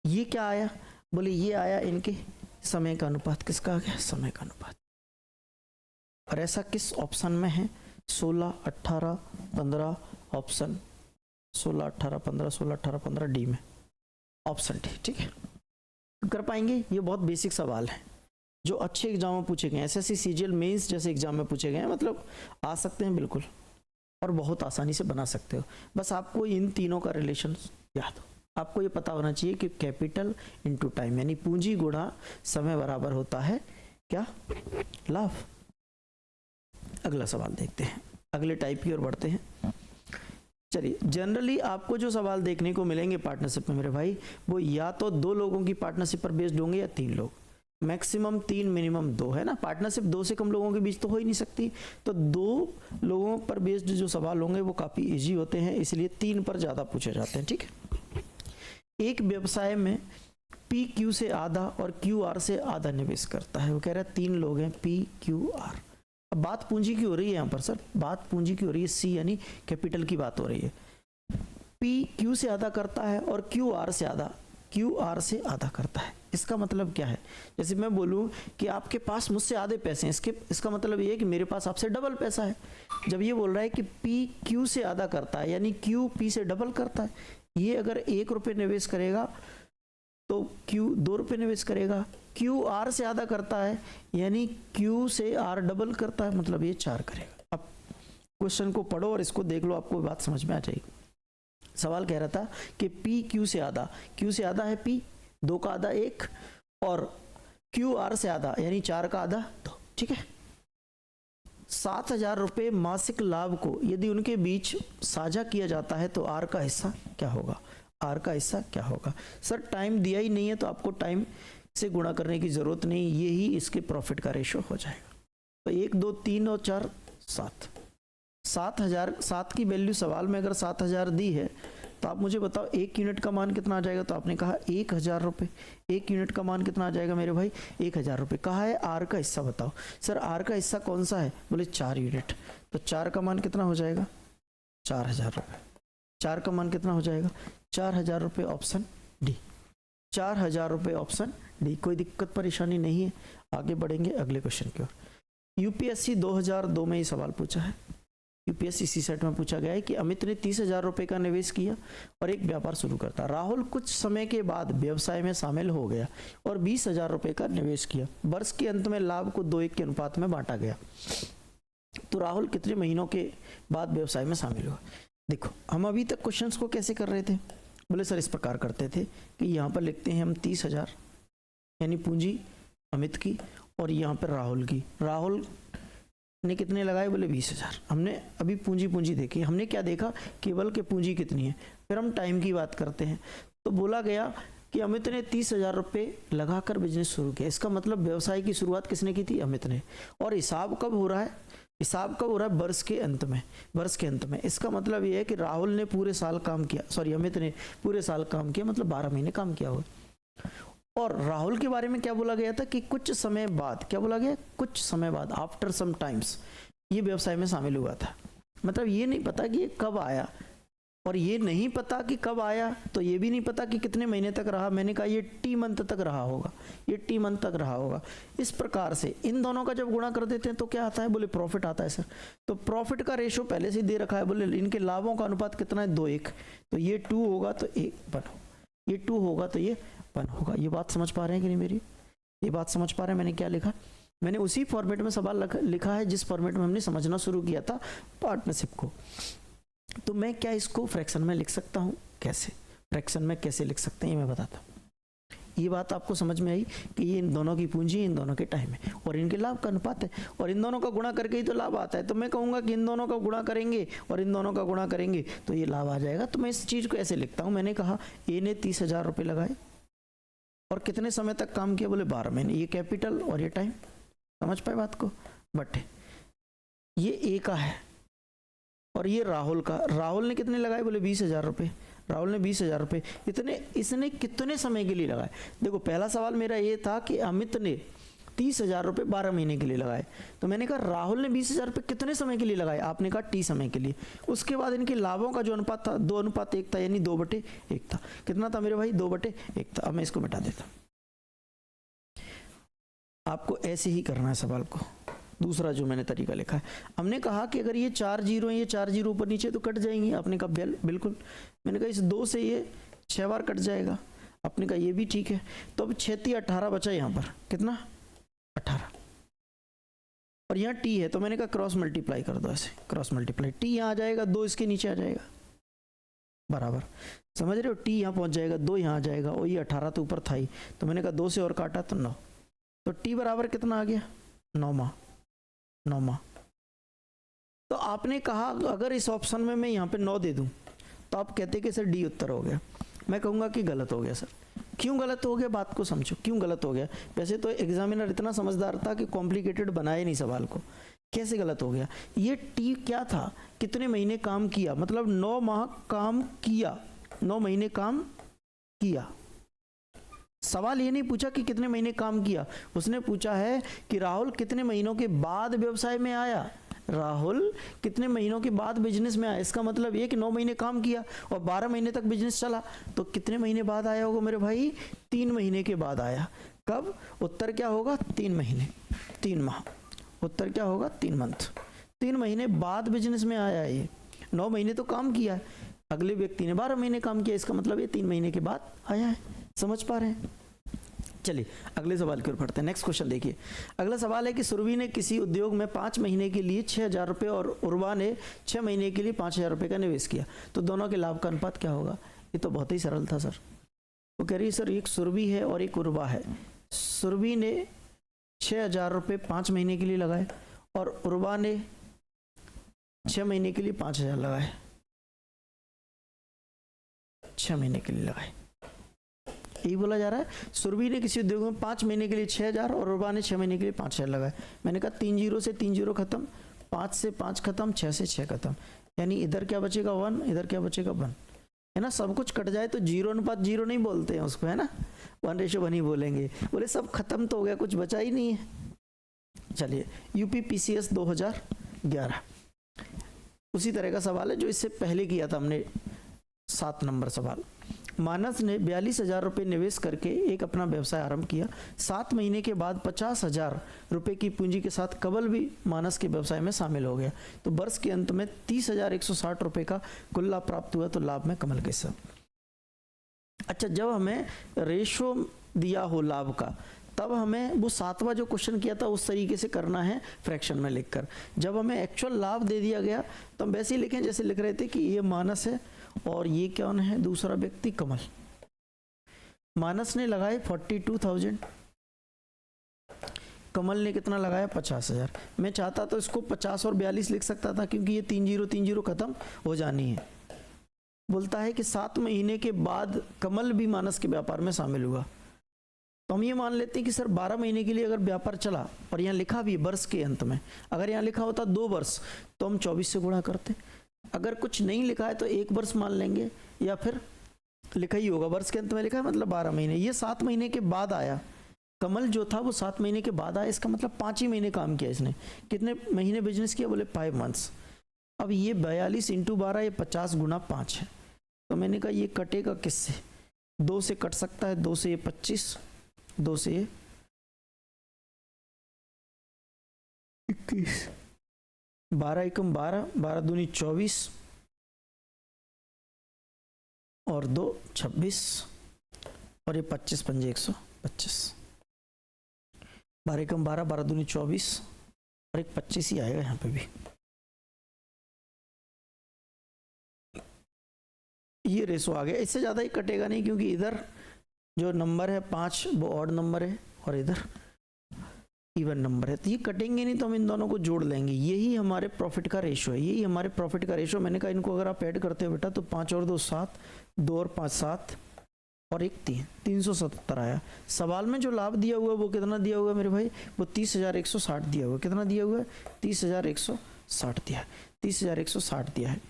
ये क्या आया, बोले ये आया इनके समय का अनुपात। किसका आ गया, समय का अनुपात। और ऐसा किस ऑप्शन में है, 16, 18, 15 ऑप्शन, 16, 18, 15, 16, 18, 15 डी में, ऑप्शन डी। ठीक है, कर पाएंगे। ये बहुत बेसिक सवाल है जो अच्छे एग्जाम में पूछे गए, एसएससी सीजीएल मेंस जैसे एग्जाम में पूछे गए हैं, मतलब आ सकते हैं बिल्कुल और बहुत आसानी से बना सकते हो। बस आपको इन तीनों का रिलेशन याद हो। आपको ये पता होना चाहिए कि कैपिटल इनटू टाइम यानी पूंजी गुणा समय बराबर होता है क्या, लाभ। अगला सवाल देखते हैं, अगले टाइप की ओर बढ़ते हैं। चलिए, जनरली आपको जो सवाल देखने को मिलेंगे पार्टनरशिप में मेरे भाई, वो या तो 2 लोगों की पार्टनरशिप पर बेस्ड होंगे या 3 लोग, मैक्सिमम 3 मिनिमम 2 है ना। पार्टनरशिप 2 से कम लोगों के बीच तो हो ही नहीं सकती, तो 2 लोगों पर बेस्ड जो सवाल होंगे वो काफ़ी इजी होते हैं, इसलिए 3 पर ज़्यादा पूछे जाते हैं। ठीक है, एक व्यवसाय में पी क्यू से आधा और क्यू आर से आधा निवेश करता है। वो कह रहा है 3 लोग हैं, पी क्यू आर। अब बात पूंजी की हो रही है यहाँ पर सर, बात पूंजी की हो रही है, सी यानी कैपिटल की बात हो रही है। पी क्यू से आधा करता है और क्यू आर से आधा करता है। इसका मतलब क्या है, जैसे मैं बोलूं कि आपके पास मुझसे आधे पैसे हैं, इसका मतलब ये है कि मेरे पास आपसे डबल पैसा है। जब ये बोल रहा है कि पी क्यू से आधा करता है यानी क्यू पी से डबल करता है। ये अगर 1 रुपये निवेश करेगा तो क्यू 2 रुपये निवेश करेगा। क्यू आर से आधा करता है यानी क्यू से आर डबल करता है, मतलब ये 4 करेगा। अब क्वेश्चन को पढ़ो और इसको देख लो, आपको बात समझ में आ जाएगी। सवाल कह रहा था कि P Q से आधा, Q से आधा है P, 2 का आधा 1, और Q R से आधा यानी 4 का आधा 2। ठीक है, 7,000 रुपये मासिक लाभ को यदि उनके बीच साझा किया जाता है तो R का हिस्सा क्या होगा? R का हिस्सा क्या होगा? सर टाइम दिया ही नहीं है तो आपको टाइम से गुणा करने की जरूरत नहीं, ये ही इसके प्रॉफिट का रेशो हो जाएगा। तो 1 2 3 और 4 7, 7,000, 7 की वैल्यू सवाल में अगर 7,000 दी है तो आप मुझे बताओ 1 यूनिट का मान कितना आ जाएगा? तो आपने कहा 1,000 रुपये। 1 यूनिट का मान कितना आ जाएगा मेरे भाई? 1,000 रुपये। कहा है R का हिस्सा बताओ। सर R का हिस्सा कौन सा है? बोले 4 यूनिट। तो 4 का मान कितना हो जाएगा? 4,000 रुपये। 4 का मान कितना हो जाएगा? 4,000 रुपये, ऑप्शन डी। 4,000 रुपये, ऑप्शन डी। कोई दिक्कत परेशानी नहीं है। आगे बढ़ेंगे अगले क्वेश्चन की ओर। यूपीएससी 2002 में ये सवाल पूछा है। यूपीएससी सीसेट में पूछा गया है कि अमित ने 30,000 रुपये का निवेश किया और एक व्यापार शुरू करता। राहुल कुछ समय के बाद व्यवसाय में शामिल हो गया और 20,000 रुपये का निवेश किया। वर्ष के अंत में लाभ को 2:1 के अनुपात में बांटा गया। तो राहुल कितने महीनों के बाद व्यवसाय में शामिल हुआ? देखो, हम अभी तक क्वेश्चंस को कैसे कर रहे थे? बोले सर इस प्रकार करते थे कि यहाँ पर लिखते हैं हम 30,000 यानी पूंजी अमित की, और यहाँ पर राहुल की। राहुल ने कितने लगाए? बोले 20,000। हमने अभी पूंजी देखी, हमने क्या देखा? केवल के पूंजी कितनी है। फिर हम टाइम की बात करते हैं तो बोला गया कि अमित ने 30,000 रुपये लगाकर बिजनेस शुरू किया। इसका मतलब व्यवसाय की शुरुआत किसने की थी? अमित ने। और हिसाब कब हो रहा है? हिसाब कब हो रहा है? वर्ष के अंत में। वर्ष के अंत में। इसका मतलब ये है कि राहुल ने पूरे साल काम किया, सॉरी अमित ने पूरे साल काम किया, मतलब 12 महीने काम किया होगा। और राहुल के बारे में क्या बोला गया था कि कुछ समय बाद, क्या बोला गया? कुछ समय बाद, आफ्टर सम टाइम्स ये व्यवसाय में शामिल हुआ था। मतलब ये नहीं पता कि ये कब आया, और ये नहीं पता कि कब आया तो ये भी नहीं पता कि कितने महीने तक रहा। मैंने कहा ये टी मंथ तक रहा होगा, ये टी मंथ तक रहा होगा। इस प्रकार से इन दोनों का जब गुणा कर देते हैं तो क्या आता है? बोले प्रॉफिट आता है सर। तो प्रॉफिट का रेशो पहले से दे रखा है। बोले इनके लाभों का अनुपात कितना है? 2:1। तो ये 2 होगा तो 1 1, ये 2 होगा तो ये 1 होगा। ये बात समझ पा रहे हैं कि नहीं मेरी? ये बात समझ पा रहे हैं? मैंने क्या लिखा? मैंने उसी फॉर्मेट में सवाल लिखा है जिस फॉर्मेट में हमने समझना शुरू किया था पार्टनरशिप को। तो मैं क्या इसको फ्रैक्शन में लिख सकता हूँ? कैसे फ्रैक्शन में कैसे लिख सकते हैं ये मैं बताता हूँ। ये बात आपको समझ में आई कि ये इन दोनों की पूंजी, इन दोनों के टाइम है और इनके लाभ का अनुपात है, और इन दोनों का गुणा करके ही तो लाभ आता है। तो मैं कहूँगा कि इन दोनों का गुणा करेंगे और इन दोनों का गुणा करेंगे तो ये लाभ आ जाएगा। तो मैं इस चीज़ को ऐसे लिखता हूँ। मैंने कहा ए ने 30,000 रुपये लगाए और कितने समय तक काम किया? बोले 12 महीने। ये कैपिटल और ये टाइम। समझ पाए बात को? बट ये ए का है और ये राहुल का। राहुल ने कितने लगाए? बोले 20,000 रुपये। राहुल ने 20,000 रुपये। इतने इसने कितने समय के लिए लगाए? देखो पहला सवाल मेरा ये था कि अमित ने 30,000 रुपये 12 महीने के लिए लगाए। तो मैंने कहा राहुल ने 20,000 रुपये कितने समय के लिए लगाए? आपने कहा टी समय के लिए। उसके बाद इनके लाभों का जो अनुपात था 2:1 था, यानी 2/1 था। कितना था मेरे भाई? 2/1 था। अब मैं इसको मिटा देता हूँ। आपको ऐसे ही करना है सवाल को। दूसरा जो मैंने तरीका लिखा है, हमने कहा कि अगर ये 4 जीरो हैं, ये 4 जीरो ऊपर नीचे तो कट जाएंगी। आपने कहा बिल्कुल। मैंने कहा इस 2 से ये 6 बार कट जाएगा। आपने कहा ये भी ठीक है। तो अब 6 18 बचा यहाँ पर। कितना? 18। और यहाँ टी है तो मैंने कहा क्रॉस मल्टीप्लाई कर दो, ऐसे क्रॉस मल्टीप्लाई। टी यहाँ आ जाएगा, 2 इसके नीचे आ जाएगा बराबर। समझ रहे हो? टी यहाँ पहुँच जाएगा, 2 यहाँ आ जाएगा, और ये 18 तो ऊपर था ही। तो मैंने कहा 2 से और काटा तो 9। तो टी बराबर कितना आ गया? 9 माह। 9 माह। तो आपने कहा अगर इस ऑप्शन में मैं यहाँ पे 9 दे दूं तो आप कहते कि सर डी उत्तर हो गया। मैं कहूँगा कि गलत हो गया। सर क्यों गलत हो गया? बात को समझो क्यों गलत हो गया। वैसे तो एग्जामिनर इतना समझदार था कि कॉम्प्लिकेटेड बनाए नहीं सवाल को। कैसे गलत हो गया? ये टी क्या था? कितने महीने काम किया, मतलब 9 माह काम किया। 9 महीने काम किया। सवाल ये नहीं पूछा कि कितने महीने काम किया, उसने पूछा है कि राहुल कितने महीनों के बाद व्यवसाय में आया। राहुल कितने महीनों के बाद बिजनेस में आया। इसका मतलब ये कि 9 महीने काम किया और 12 महीने तक बिजनेस चला। तो कितने महीने बाद आया होगा मेरे भाई? 3 महीने के बाद आया। कब? उत्तर क्या होगा? 3 महीने, 3 माह। उत्तर क्या होगा? 3 मंथ। 3 महीने बाद बिजनेस में आया। ये 9 महीने तो काम किया, अगले व्यक्ति ने 12 महीने काम किया। इसका मतलब ये 3 महीने के बाद आया है। समझ पा रहे हैं? चलिए अगले सवाल की ओर बढ़ते हैं। नेक्स्ट क्वेश्चन देखिए। अगला सवाल है कि सुरभि ने किसी उद्योग में 5 महीने के लिए 6,000 रुपये और उर्वा ने 6 महीने के लिए 5,000 रुपये का निवेश किया, तो दोनों के लाभ का अनुपात क्या होगा? ये तो बहुत ही सरल था सर। वो कह रही है सर एक सुरभि है और एक उर्वा है। सुरभि ने 6,000 रुपये 5 महीने के लिए लगाए और उर्वा ने 6 महीने के लिए 5,000 लगाए, 6 महीने के लिए लगाए। यही बोला जा रहा है। सुरभि ने किसी उद्योग में 5 महीने के लिए 6,000 और उर्वा ने 6 महीने के लिए 5,000 लगाए। मैंने कहा 3 जीरो से 3 जीरो खत्म, 5 से 5 खत्म, 6 से 6 खत्म, यानी इधर क्या बचेगा 1, इधर क्या बचेगा 1, है ना। सब कुछ कट जाए तो 0:0 नहीं बोलते हैं उसको, है ना, 1:1 ही बोलेंगे। बोले सब खत्म तो हो गया, कुछ बचा ही नहीं है। चलिए UPPCS 2011 उसी तरह का सवाल है जो इससे पहले किया था हमने, 7 नंबर सवाल। मानस ने 42,000 रुपये निवेश करके एक अपना व्यवसाय आरंभ किया। 7 महीने के बाद 50,000 रुपये की पूंजी के साथ कमल भी मानस के व्यवसाय में शामिल हो गया, तो वर्ष के अंत में 30,160 रुपये का कुल लाभ प्राप्त हुआ, तो लाभ में कमल कैसा? अच्छा, जब हमें रेशो दिया हो लाभ का, तब हमें वो 7वां जो क्वेश्चन किया था उस तरीके से करना है फ्रैक्शन में लिखकर। जब हमें एक्चुअल लाभ दे दिया गया तो हम वैसे ही लिखें जैसे लिख रहे थे कि ये मानस है और ये कौन है, दूसरा व्यक्ति कमल। मानस ने लगाए 42,000, कमल ने कितना लगाया 50,000। मैं चाहता तो इसको 50 और 42 लिख सकता था, क्योंकि ये 3 जीरो खत्म हो जानी है। बोलता है कि 7 महीने के बाद कमल भी मानस के व्यापार में शामिल हुआ, तो हम ये मान लेते हैं कि सर 12 महीने के लिए अगर व्यापार चला, और यहाँ लिखा भी वर्ष के अंत में, अगर यहाँ लिखा होता 2 वर्ष तो हम 24 से गुणा करते। अगर कुछ नहीं लिखा है तो 1 वर्ष मान लेंगे, या फिर लिखा ही होगा वर्ष के अंत में लिखा है मतलब 12 महीने। ये 7 महीने के बाद आया, कमल जो था वो 7 महीने के बाद आया, इसका मतलब 5 ही महीने काम किया इसने। कितने महीने बिजनेस किया? बोले 5 मंथ्स। अब ये 42 × 12, ये 50 × 5 है, तो मैंने कहा ये कटेगा किससे? 2 से कट सकता है, 2 से ये 25, 2 से ये 21, 12 एकम 12, 12 दूनी 24 और 2 26 और ये 25 पंजे 125, 12 एकम 12, 12 दूनी 24 और एक 25 ही आएगा यहाँ पे भी। ये रेशो आ गया, इससे ज़्यादा ही कटेगा नहीं, क्योंकि इधर जो नंबर है 5 वो ऑड नंबर है और इधर इवन नंबर है, तो ये कटेंगे नहीं, तो हम इन दोनों को जोड़ लेंगे। यही हमारे प्रॉफिट का रेशो है, यही हमारे प्रॉफिट का रेशो। मैंने कहा इनको अगर आप ऐड करते हो बेटा तो 5 और 2 7, 2 और 5 7 और 1 3, 377 आया। सवाल में जो लाभ दिया हुआ है वो कितना दिया हुआ है मेरे भाई? वो 30,160 दिया हुआ है। कितना दिया हुआ है? 30,160 दिया है, 30,160 दिया है।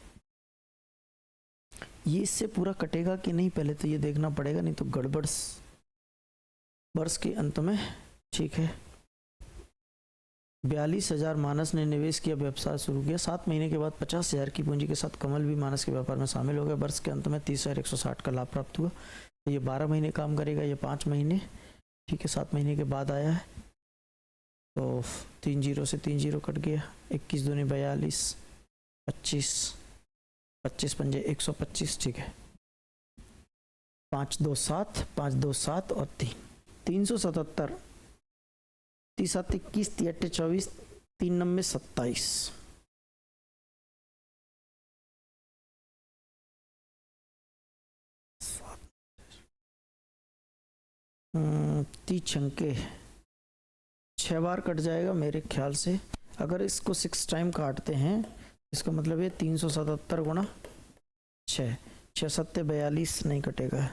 ये इससे पूरा कटेगा कि नहीं पहले तो ये देखना पड़ेगा, नहीं तो गड़बड़ वर्ष के अंत में। ठीक है, 42,000 मानस ने निवेश किया, व्यवसाय शुरू किया। 7 महीने के बाद 50,000 की पूंजी के साथ कमल भी मानस के व्यापार में शामिल हो गया। वर्ष के अंत में 30,160 का लाभ प्राप्त हुआ। तो ये 12 महीने काम करेगा, ये 5 महीने। ठीक है, 7 महीने के बाद आया है, तो 3 जीरो से 3 जीरो कट गया, 21 दूनी 42, 25, 25 पंजे 125। ठीक है, 5 2 7, 5 2 7 और 3, 377, 30 7 21, 3 8 24, 3 9 27। 30 छंके 6 बार कट जाएगा मेरे ख्याल से। अगर इसको 6 टाइम काटते हैं, इसका मतलब ये 377 गुणा 6, 6 7 42 नहीं कटेगा,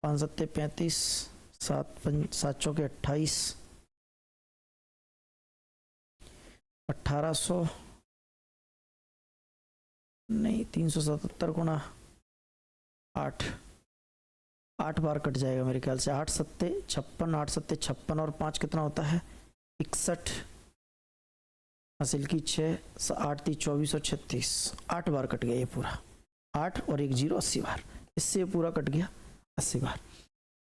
5 7 35, 7 चौके 28, 1800 नहीं, 377 गुणा 8, 8 बार कट जाएगा मेरे ख्याल से। 8 7 56, 8 7 56 और 5 कितना होता है? 61, हासिल की 6, 8 3 24 और 36, 8 बार कट गया ये पूरा। 8 और 1 0, 80 बार। इससे पूरा कट गया 80 बार।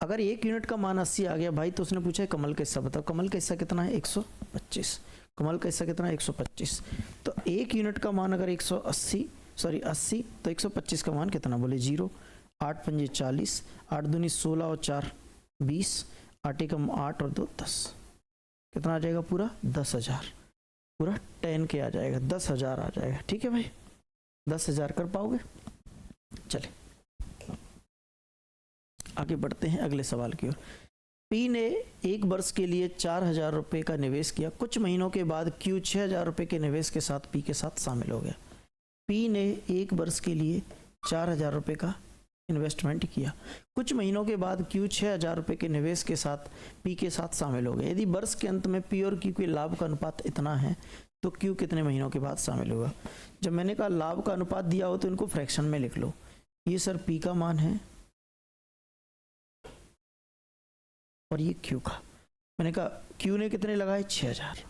अगर 1 यूनिट का मान 80 आ गया भाई, तो उसने पूछा है कमल का हिस्सा बताओ। कमल का हिस्सा कितना है? 125। कमल का हिस्सा कितना है? 125। तो 1 यूनिट का मान अगर 80 तो 125 का मान कितना? बोले 0। 8 पंजे 40, 8 दूनी 16 और 4 20, 8 एकम 8 और 2 10, कितना आ जाएगा पूरा 10,000, पूरा 10 के आ जाएगा, 10,000 आ जाएगा। ठीक है भाई, 10,000 कर पाओगे? चले आगे बढ़ते हैं अगले सवाल की ओर। पी ने 1 वर्ष के लिए 4,000 रुपये का निवेश किया। कुछ महीनों के बाद क्यू 6,000 रुपये के निवेश के साथ पी के साथ शामिल हो गया। पी ने 1 वर्ष के लिए 4,000 रुपये का इन्वेस्टमेंट किया। कुछ महीनों के बाद क्यू 6,000 रुपये के निवेश के साथ पी के साथ शामिल हो गए। यदि वर्ष के अंत में पी और क्यू के लाभ का अनुपात इतना है तो क्यू कितने महीनों के बाद शामिल होगा? जब मैंने कहा लाभ का अनुपात दिया हो तो इनको फ्रैक्शन में लिख लो। ये सर पी का मान है और ये क्यू का। मैंने कहा क्यू ने कितने लगाए 6,000,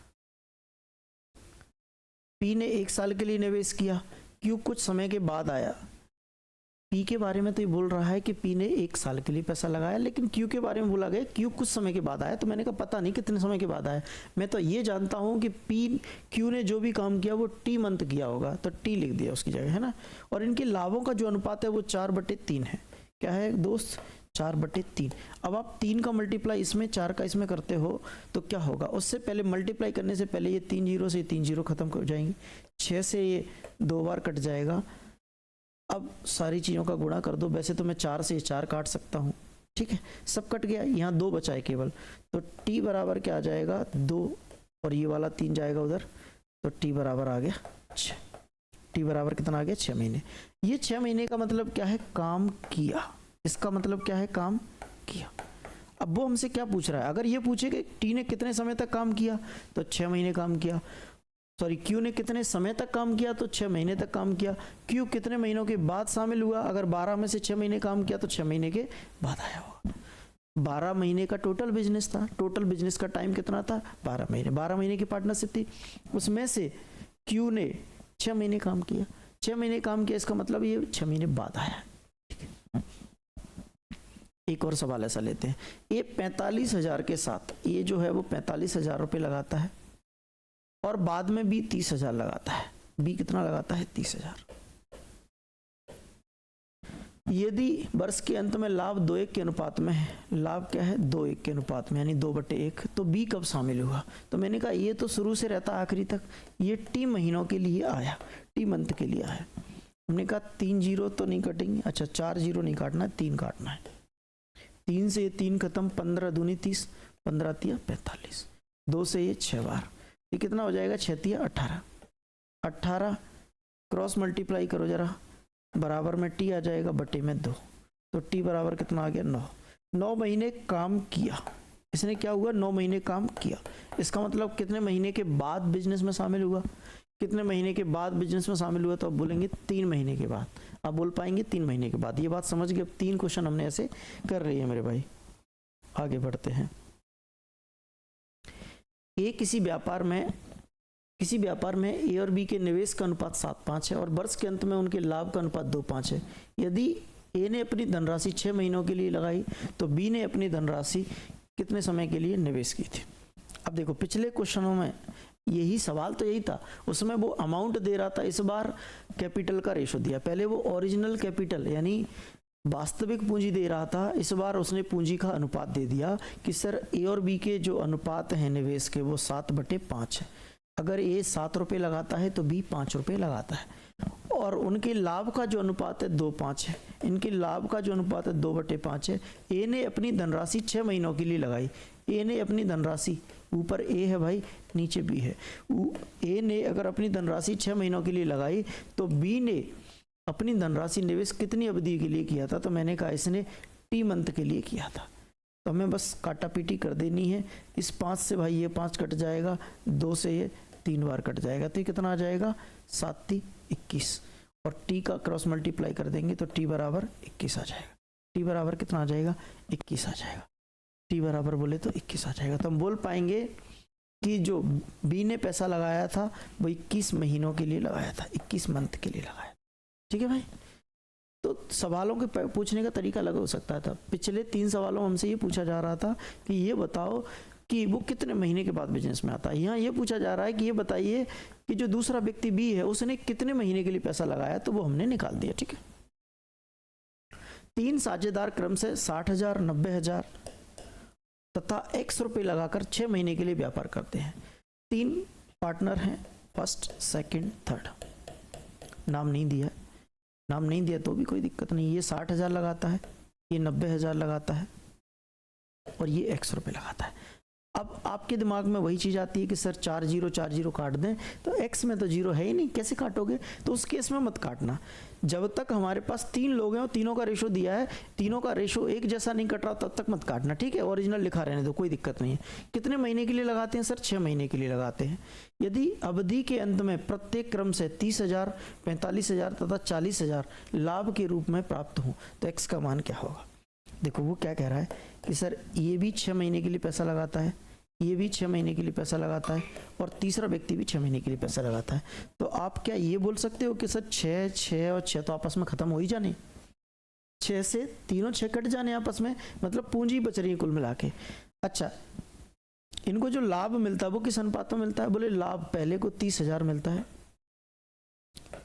पी ने 1 साल के लिए निवेश किया, क्यू कुछ समय के बाद आया। पी के बारे में तो ये बोल रहा है कि पी ने 1 साल के लिए पैसा लगाया, लेकिन क्यू के बारे में बोला गया क्यू कुछ समय के बाद आया। तो मैंने कहा पता नहीं कितने समय के बाद आया, मैं तो ये जानता हूँ कि क्यू ने जो भी काम किया वो टी मंथ किया होगा, तो टी लिख दिया उसकी जगह, है ना। और इनके लाभों का जो अनुपात है वो 4/3 है। क्या है दोस्त? 4/3। अब आप 3 का मल्टीप्लाई इसमें 4 का इसमें करते हो तो क्या होगा? उससे पहले मल्टीप्लाई करने से पहले ये 3 जीरो से 3 जीरो खत्म हो जाएंगे, 6 से ये 2 बार कट जाएगा। अब सारी चीज़ों का गुणा कर दो। वैसे तो मैं 4 से 4 काट सकता हूँ, ठीक है, सब कट गया, यहाँ 2 बचा है केवल। तो टी बराबर क्या आ जाएगा 2, और ये वाला 3 जाएगा उधर, तो टी बराबर आ गया 6। टी बराबर कितना आ गया 6 महीने। ये 6 महीने का मतलब क्या है? काम किया। इसका मतलब क्या है? काम किया। अब वो हमसे क्या पूछ रहा है? अगर ये पूछे कि टी ने कितने समय तक काम किया तो 6 महीने काम किया। सॉरी, क्यू ने कितने समय तक काम किया तो 6 महीने तक काम किया। क्यू कितने महीनों के बाद शामिल हुआ? अगर 12 में से 6 महीने काम किया तो 6 महीने के बाद आया होगा। 12 महीने का टोटल बिजनेस था। टोटल बिजनेस का टाइम कितना था? 12 महीने। 12 महीने की पार्टनरशिप थी, उसमें से क्यू ने 6 महीने काम किया। 6 महीने काम किया, इसका मतलब ये 6 महीने बाद आया। एक और सवाल ऐसा लेते हैं। ये 45,000 के साथ ये जो है वो 45,000 रुपये लगाता है और बाद में बी 30,000 लगाता है। बी कितना लगाता है? 30,000। यदि वर्ष के अंत में लाभ 2:1 के अनुपात में है, लाभ क्या है 2:1 के अनुपात में, यानी 2/1, तो बी कब शामिल हुआ? तो मैंने कहा ये तो शुरू से रहता आखिरी तक, ये टी महीनों के लिए आया, टी मंथ के लिए आया। हमने कहा 3 जीरो तो नहीं कटेंगे, अच्छा 4 जीरो नहीं काटना है, 3 काटना है। 3 से 3 खत्म, 15 दूनी 30, 15 तिया 45, 2 से ये 6 बार, ये कितना हो जाएगा 6 तिया 18, 18 क्रॉस मल्टीप्लाई करो जरा, बराबर में टी आ जाएगा बटे में 2, तो टी बराबर कितना आ गया 9। 9 महीने काम किया इसने। क्या हुआ? 9 महीने काम किया। इसका मतलब कितने महीने के बाद बिजनेस में शामिल हुआ? कितने महीने के बाद बिजनेस में शामिल हुआ? तो अब बोलेंगे 3 महीने के बाद। अब बोल पाएंगे 3 महीने के बाद। ये बात समझ गए? अब 3 क्वेश्चन हमने ऐसे कर रही है मेरे भाई। आगे बढ़ते हैं। ए किसी व्यापार में ए और बी के निवेश का अनुपात 7:5 है और वर्ष के अंत में उनके लाभ का अनुपात 2:5 है। यदि ए ने अपनी धनराशि 6 महीनों के लिए लगाई तो बी ने अपनी धनराशि कितने समय के लिए निवेश की थी? अब देखो पिछले क्वेश्चनों में यही सवाल तो यही था, उसमें वो अमाउंट दे रहा था, इस बार कैपिटल का रेशो दिया। पहले वो ओरिजिनल कैपिटल यानी वास्तविक पूंजी दे रहा था, इस बार उसने पूंजी का अनुपात दे दिया कि सर ए और बी के जो अनुपात हैं निवेश के वो 7/5 है। अगर ए 7 रुपये लगाता है तो बी 5 रुपये लगाता है, और उनके लाभ का जो अनुपात है 2:5 है। इनके लाभ का जो अनुपात है 2/5 है। ए ने अपनी धनराशि 6 महीनों के लिए लगाई। ए ने अपनी धनराशि, ऊपर ए है भाई, नीचे बी है। ए ने अगर अपनी धनराशि 6 महीनों के लिए लगाई तो बी ने अपनी धनराशि निवेश कितनी अवधि के लिए किया था? तो मैंने कहा इसने टी मंथ के लिए किया था। तो हमें बस काटा पीटी कर देनी है। इस 5 से भाई ये 5 कट जाएगा, 2 से ये 3 बार कट जाएगा, तो ये कितना आ जाएगा 7 21, और टी का क्रॉस मल्टीप्लाई कर देंगे तो टी बराबर 21 आ जाएगा। टी बराबर कितना आ जाएगा 21 आ जाएगा। टी बराबर बोले तो 21 आ जाएगा। तो हम बोल पाएंगे कि जो बी ने पैसा लगाया था वो 21 महीनों के लिए लगाया था, 21 मंथ के लिए लगाया। ठीक है भाई। तो सवालों के पूछने का तरीका अलग हो सकता था। पिछले 3 सवालों में हमसे ये पूछा जा रहा था कि ये बताओ कि वो कितने महीने के बाद बिजनेस में आता है। यहाँ ये पूछा जा रहा है कि ये बताइए कि जो दूसरा व्यक्ति बी है उसने कितने महीने के लिए पैसा लगाया, तो वो हमने निकाल दिया। ठीक है। 3 साझेदार क्रम से 60,000, 90,000 तथा x रुपये लगाकर 6 महीने के लिए व्यापार करते हैं। 3 पार्टनर हैं, फर्स्ट, सेकंड, थर्ड। नाम नहीं दिया, नाम नहीं दिया तो भी कोई दिक्कत नहीं। ये 60,000 लगाता है, ये 90,000 लगाता है और ये x रुपये लगाता है। अब आपके दिमाग में वही चीज़ आती है कि सर 4 0 काट दें, तो x में तो 0 है ही नहीं, कैसे काटोगे? तो उस केस में मत काटना। जब तक हमारे पास 3 लोग हैं और तीनों का रेशो दिया है, तीनों का रेशो एक जैसा नहीं कट रहा, तब तक मत काटना, ठीक है? ओरिजिनल लिखा रहने दो, कोई दिक्कत नहीं है। कितने महीने के लिए लगाते हैं सर? 6 महीने के लिए लगाते हैं। यदि अवधि के अंत में प्रत्येक क्रम से 30,000, 45,000 तथा 40,000 लाभ के रूप में प्राप्त हो तो x का मान क्या होगा? देखो वो क्या कह रहा है कि सर ये भी 6 महीने के लिए पैसा लगाता है, ये भी 6 महीने के लिए पैसा लगाता है और तीसरा व्यक्ति भी 6 महीने के लिए पैसा लगाता है। तो आप क्या ये बोल सकते हो कि सर 6 और 6 तो आपस में खत्म हो ही जाने, 6 से तीनों 6 कट जाने आपस में, मतलब पूंजी बच रही है कुल मिला के। अच्छा, इनको जो लाभ मिलता है वो किस अनुपात में मिलता है? बोले लाभ पहले को 30,000 मिलता है,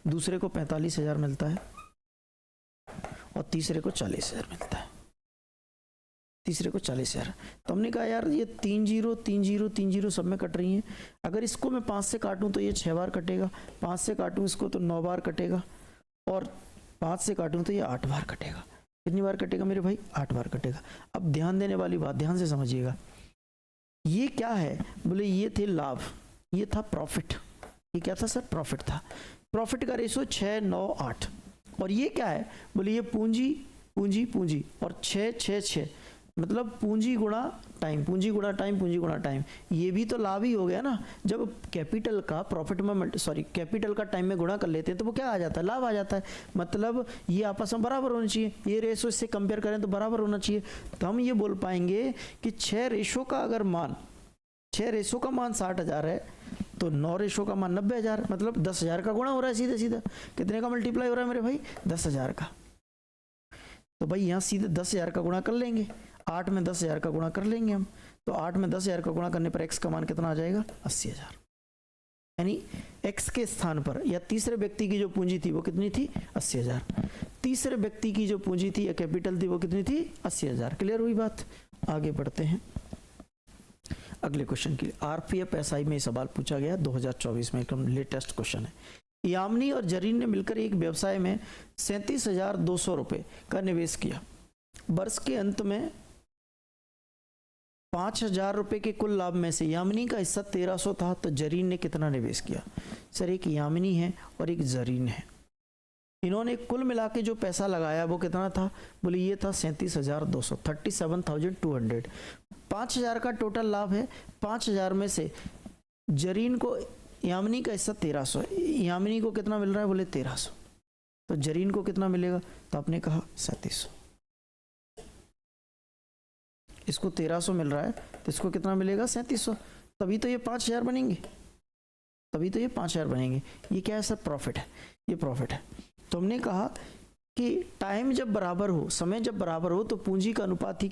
दूसरे को 45,000 मिलता है और तीसरे को 40,000 मिलता है, तीसरे को 40,000। तो हमने कहा यार ये 3 0 सब में कट रही हैं, अगर इसको मैं 5 से काटूं तो ये 6 बार कटेगा, 5 से काटूं इसको तो 9 बार कटेगा और 5 से काटूं तो ये 8 बार कटेगा। कितनी बार कटेगा मेरे भाई? 8 बार कटेगा। अब ध्यान देने वाली बात, ध्यान से समझिएगा, ये क्या है? बोले ये थे लाभ, ये था प्रॉफिट। ये क्या था सर? प्रॉफिट था। प्रॉफिट का रेशो 6 9 8। और ये क्या है? बोले ये पूंजी पूंजी पूंजी और 6 6 6, मतलब पूंजी गुणा टाइम, पूंजी गुणा टाइम, पूंजी गुणा टाइम। ये भी तो लाभ ही हो गया ना। जब कैपिटल का प्रॉफिट में कैपिटल का टाइम में गुणा कर लेते हैं तो वो क्या आ जाता है? लाभ आ जाता है। मतलब ये आपस में बराबर होना चाहिए, ये रेशो इससे कंपेयर करें तो बराबर होना चाहिए। तो हम ये बोल पाएंगे कि 6 रेशो का अगर मान, 6 रेशो का मान 60,000 है तो 9 रेशो का मान 90,000, मतलब 10,000 का गुणा हो रहा है सीधे सीधा। कितने का मल्टीप्लाई हो रहा है मेरे भाई? 10,000 का। तो भाई यहाँ सीधे 10,000 का गुणा कर लेंगे, 8 में 10,000 का गुणा कर लेंगे हम, तो 8 में 10,000 का गुणा करने पर x का मान कितना आ जाएगा? 80,000। यानी x के स्थान पर या तीसरे व्यक्ति की जो पूंजी थी वो कितनी थी? 80,000। तीसरे व्यक्ति की जो पूंजी थी या कैपिटल थी वो कितनी थी? 80,000। क्लियर हुई बात? आगे बढ़ते हैं अगले क्वेश्चन के लिए। आरपीएफ एसआई में सवाल पूछा गया 2024 में, एकदम लेटेस्ट क्वेश्चन है। यामिनी और जरीन ने मिलकर एक व्यवसाय में 37,200 रुपए का निवेश किया। वर्ष के अंत में 5,000 रुपए के कुल लाभ में से यामिनी का हिस्सा 1,300 था, तो जरीन ने कितना निवेश किया? सर एक यामिनी है और एक जरीन है, इन्होंने कुल मिला के जो पैसा लगाया वो कितना था? बोले ये था 37,200, 37,200। 5,000 का टोटल लाभ है, 5,000 में से जरीन को, यामिनी का हिस्सा 1,300 है, यामिनी को कितना मिल रहा है? बोले 1,300। तो जरीन को कितना मिलेगा? तो आपने कहा 3700। इसको 1,300 मिल रहा है तो इसको कितना मिलेगा? 3700। तभी तो ये 5,000 बनेंगे, तभी तो ये 5,000 बनेंगे। ये क्या है सर? प्रॉफिट है, ये प्रॉफिट है। तो हमने कहा कि टाइम जब बराबर हो, समय जब बराबर हो, तो पूंजी का अनुपात ही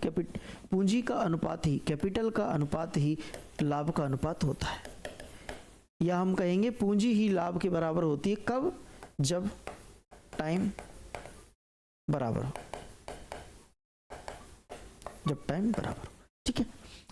कैपिटल का अनुपात ही लाभ का अनुपात होता है। या हम कहेंगे पूंजी ही लाभ के बराबर होती है। कब? जब टाइम बराबर हो, जब टाइम बराबर हो। ठीक है,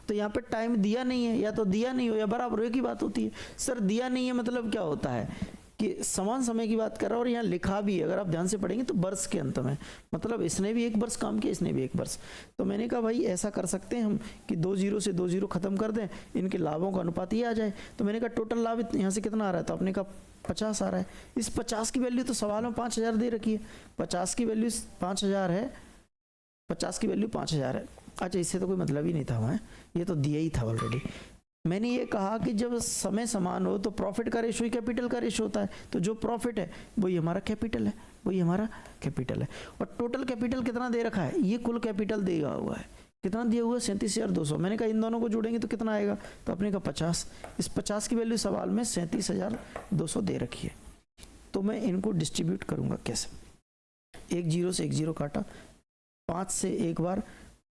तो यहाँ पे टाइम दिया नहीं है, या तो दिया नहीं हो या बराबर हो, एक ही बात होती है। सर दिया नहीं है मतलब क्या होता है कि समान समय की बात कर रहा है, और यहाँ लिखा भी है, अगर आप ध्यान से पढ़ेंगे तो वर्ष के अंत में, मतलब इसने भी 1 वर्ष काम किया, इसने भी 1 वर्ष। तो मैंने कहा भाई ऐसा कर सकते हैं हम कि 2 0 से 2 0 खत्म कर दें, इनके लाभों का अनुपात ये आ जाए। तो मैंने कहा टोटल लाभ यहाँ से कितना आ रहा है? तो आपने कहा 50 आ रहा है। इस 50 की वैल्यू तो सवाल में 5,000 दे रखी है, 50 की वैल्यू 5,000 है, 50 की वैल्यू 5,000 है। अच्छा, इससे तो कोई मतलब ही नहीं था वहाँ, ये तो दिया ही था ऑलरेडी। मैंने ये कहा कि जब समय समान हो तो प्रॉफिट का रेशो ही कैपिटल का रेशो होता है, तो जो प्रॉफिट है वही हमारा कैपिटल है, वही हमारा कैपिटल है। और टोटल कैपिटल कितना दे रखा है? ये कुल कैपिटल दिया हुआ है, कितना दिया हुआ है? 37,200। मैंने कहा इन दोनों को जोड़ेंगे तो कितना आएगा? तो आपने कहा 50। इस 50 की वैल्यू सवाल में 37,200 दे रखी है। तो मैं इनको डिस्ट्रीब्यूट करूँगा कैसे? 1 0 से 1 0 काटा, 5 से एक बार,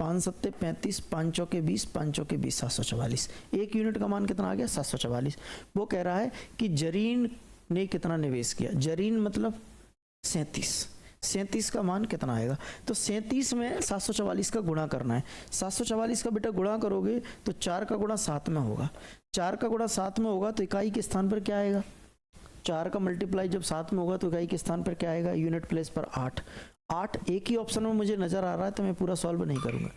5 7 35, 5 चौके 20, 5 चौके 20, 744। एक यूनिट का मान कितना आ गया? 744। वो कह रहा है कि जरीन ने कितना निवेश किया? जरीन मतलब 37, 37 का मान कितना आएगा? तो 37 में 744 का गुणा करना है। 744 का बेटा गुणा करोगे तो 4 का गुणा 7 में होगा। 4 का गुणा 7 में होगा तो इकाई के स्थान पर क्या आएगा? 4 का मल्टीप्लाई जब 7 में होगा तो इकाई के स्थान पर क्या आएगा? यूनिट प्लेस पर 8। 8 एक ही ऑप्शन में मुझे नजर आ रहा है तो मैं पूरा सॉल्व नहीं करूंगा।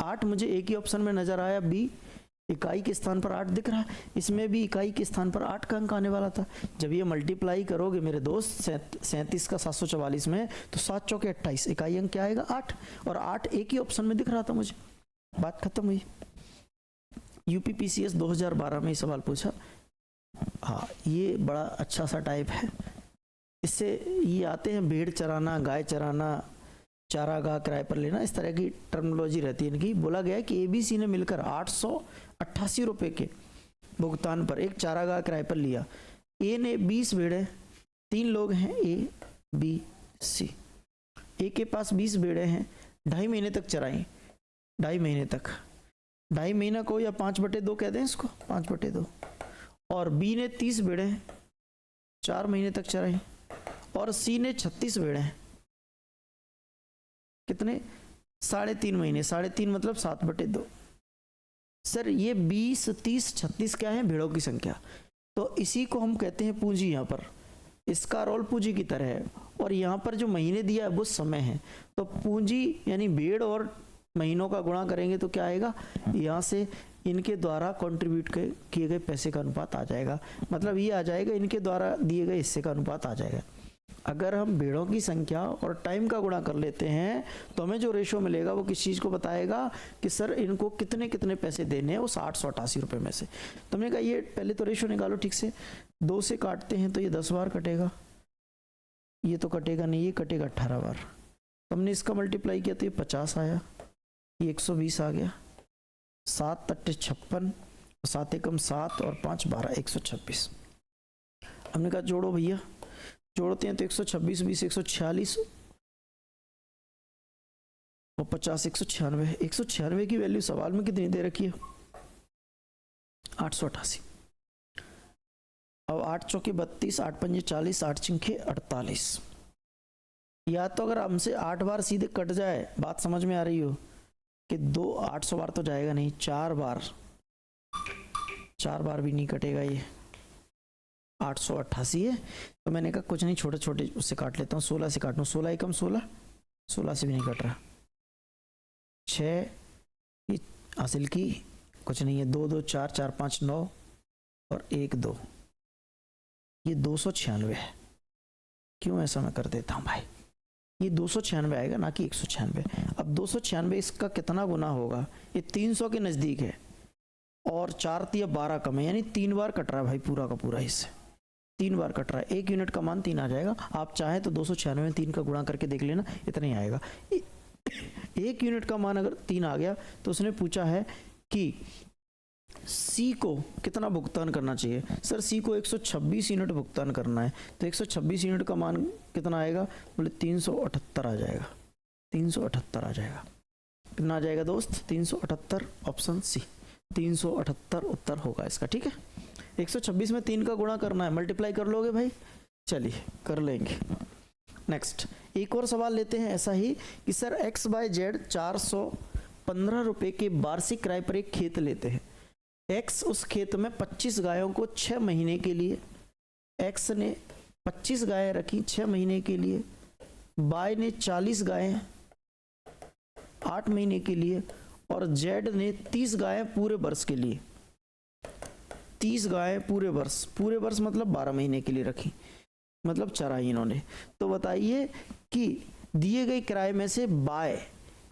8 मुझे एक ही ऑप्शन में नजर आया, बी, इकाई के स्थान पर 8 दिख रहा है। इसमें भी इकाई के स्थान पर 8 का अंक आने वाला था। जब ये मल्टीप्लाई करोगे मेरे दोस्त 37 का 744 में, तो 7 चौके 28, इकाई अंक क्या आएगा? 8। और 8 एक ही ऑप्शन में दिख रहा था मुझे। बात खत्म हुई। यूपीपीसीएस 2012 में ये सवाल पूछा। हाँ, ये बड़ा अच्छा सा टाइप है। इससे ये आते हैं भेड़ चराना, गाय चराना, चारागाह किराए पर लेना, इस तरह की टर्मिनोलॉजी रहती है इनकी। बोला गया है कि एबीसी ने मिलकर 888 रुपए के भुगतान पर एक चारागाह किराए पर लिया। ए ने 20 भेड़ें, 3 लोग हैं ए बी सी। ए के पास 20 भेड़ें हैं, 2.5 महीने तक चराई, 2.5 महीने तक, 2.5 महीना को या 5/2 कह दें इसको, 5/2। और बी ने 30 भेड़ें 4 महीने तक चराई, और सी ने 36 भेड़ें, कितने? 3.5 महीने। 3.5 मतलब 7/2। सर ये 20, 30, 36 क्या है? भेड़ों की संख्या। तो इसी को हम कहते हैं पूंजी। यहाँ पर इसका रोल पूंजी की तरह है, और यहाँ पर जो महीने दिया है वो समय है। तो पूंजी यानी भेड़ और महीनों का गुणा करेंगे तो क्या आएगा? यहाँ से इनके द्वारा कंट्रीब्यूट किए गए पैसे का अनुपात आ जाएगा। मतलब ये आ जाएगा इनके द्वारा दिए गए हिस्से का अनुपात आ जाएगा। अगर हम भेड़ों की संख्या और टाइम का गुणा कर लेते हैं तो हमें जो रेशो मिलेगा वो किस चीज़ को बताएगा कि सर इनको कितने कितने पैसे देने हैं उस 888 रुपये में से। तो हमने कहा ये पहले तो रेशो निकालो ठीक से। 2 से काटते हैं तो ये 10 बार कटेगा, ये तो कटेगा नहीं, ये कटेगा 18 बार। तो हमने इसका मल्टीप्लाई किया तो ये 50 आया, ये 120 आ गया। 7 × 56, 7 एकम 7 और 5 12, 126। हमने कहा जोड़ो भैया, जोड़ते हैं तो 126, 20, 146 और 50, 196। 196 की वैल्यू सवाल में कितनी दे रखी है? 888। अब 8 चौके 32, 8 पंजे 40, 8 चिंखे 48। या तो अगर हमसे 8 बार सीधे कट जाए, बात समझ में आ रही हो कि 800 बार तो जाएगा नहीं, 4 बार भी नहीं कटेगा। ये 888 है। तो मैंने कहा कुछ नहीं, छोटे छोटे उससे काट लेता हूँ। 16 से काटूँ, 16 एकम 16, 16 से भी नहीं कट रहा। 6 हासिल की, कुछ नहीं है। 2 2 4 4 5 9 और 1 2, ये 296 है। क्यों ऐसा मैं कर देता हूँ भाई? ये 296 आएगा ना कि 196। अब 296 इसका कितना गुना होगा? ये 300 के नज़दीक है, और 4 × 12 कम है, यानी 3 बार कट रहा है भाई, पूरा का पूरा हिस्से 3 बार कट रहा है। 1 यूनिट का मान 3 आ जाएगा। आप चाहे तो 296 में 3 का गुणा करके देख लेना, इतना ही आएगा। 1 यूनिट का मान अगर 3 आ गया तो उसने पूछा है कि सी को कितना भुगतान करना चाहिए। सर सी को 126 यूनिट भुगतान करना है, तो 126 यूनिट का मान कितना आएगा? बोले 378 आ जाएगा। 378 आ जाएगा। कितना आ जाएगा दोस्त? 378। ऑप्शन सी 378 उत्तर होगा इसका। ठीक है, 126 में 3 का गुणा करना है, मल्टीप्लाई कर लोगे भाई? चलिए कर लेंगे। नेक्स्ट एक और सवाल लेते हैं ऐसा ही कि सर XYZ 415 रुपए के वार्षिक किराए पर एक खेत लेते हैं। X उस खेत में 25 गायों को 6 महीने के लिए, X ने 25 गायें रखी 6 महीने के लिए, Y ने 40 गायें 8 महीने के लिए, और Z ने 30 गायें पूरे वर्ष के लिए। 30 गायें पूरे वर्ष मतलब 12 महीने के लिए रखी, मतलब चराई इन्होंने। तो बताइए कि दिए गए किराए में से बाय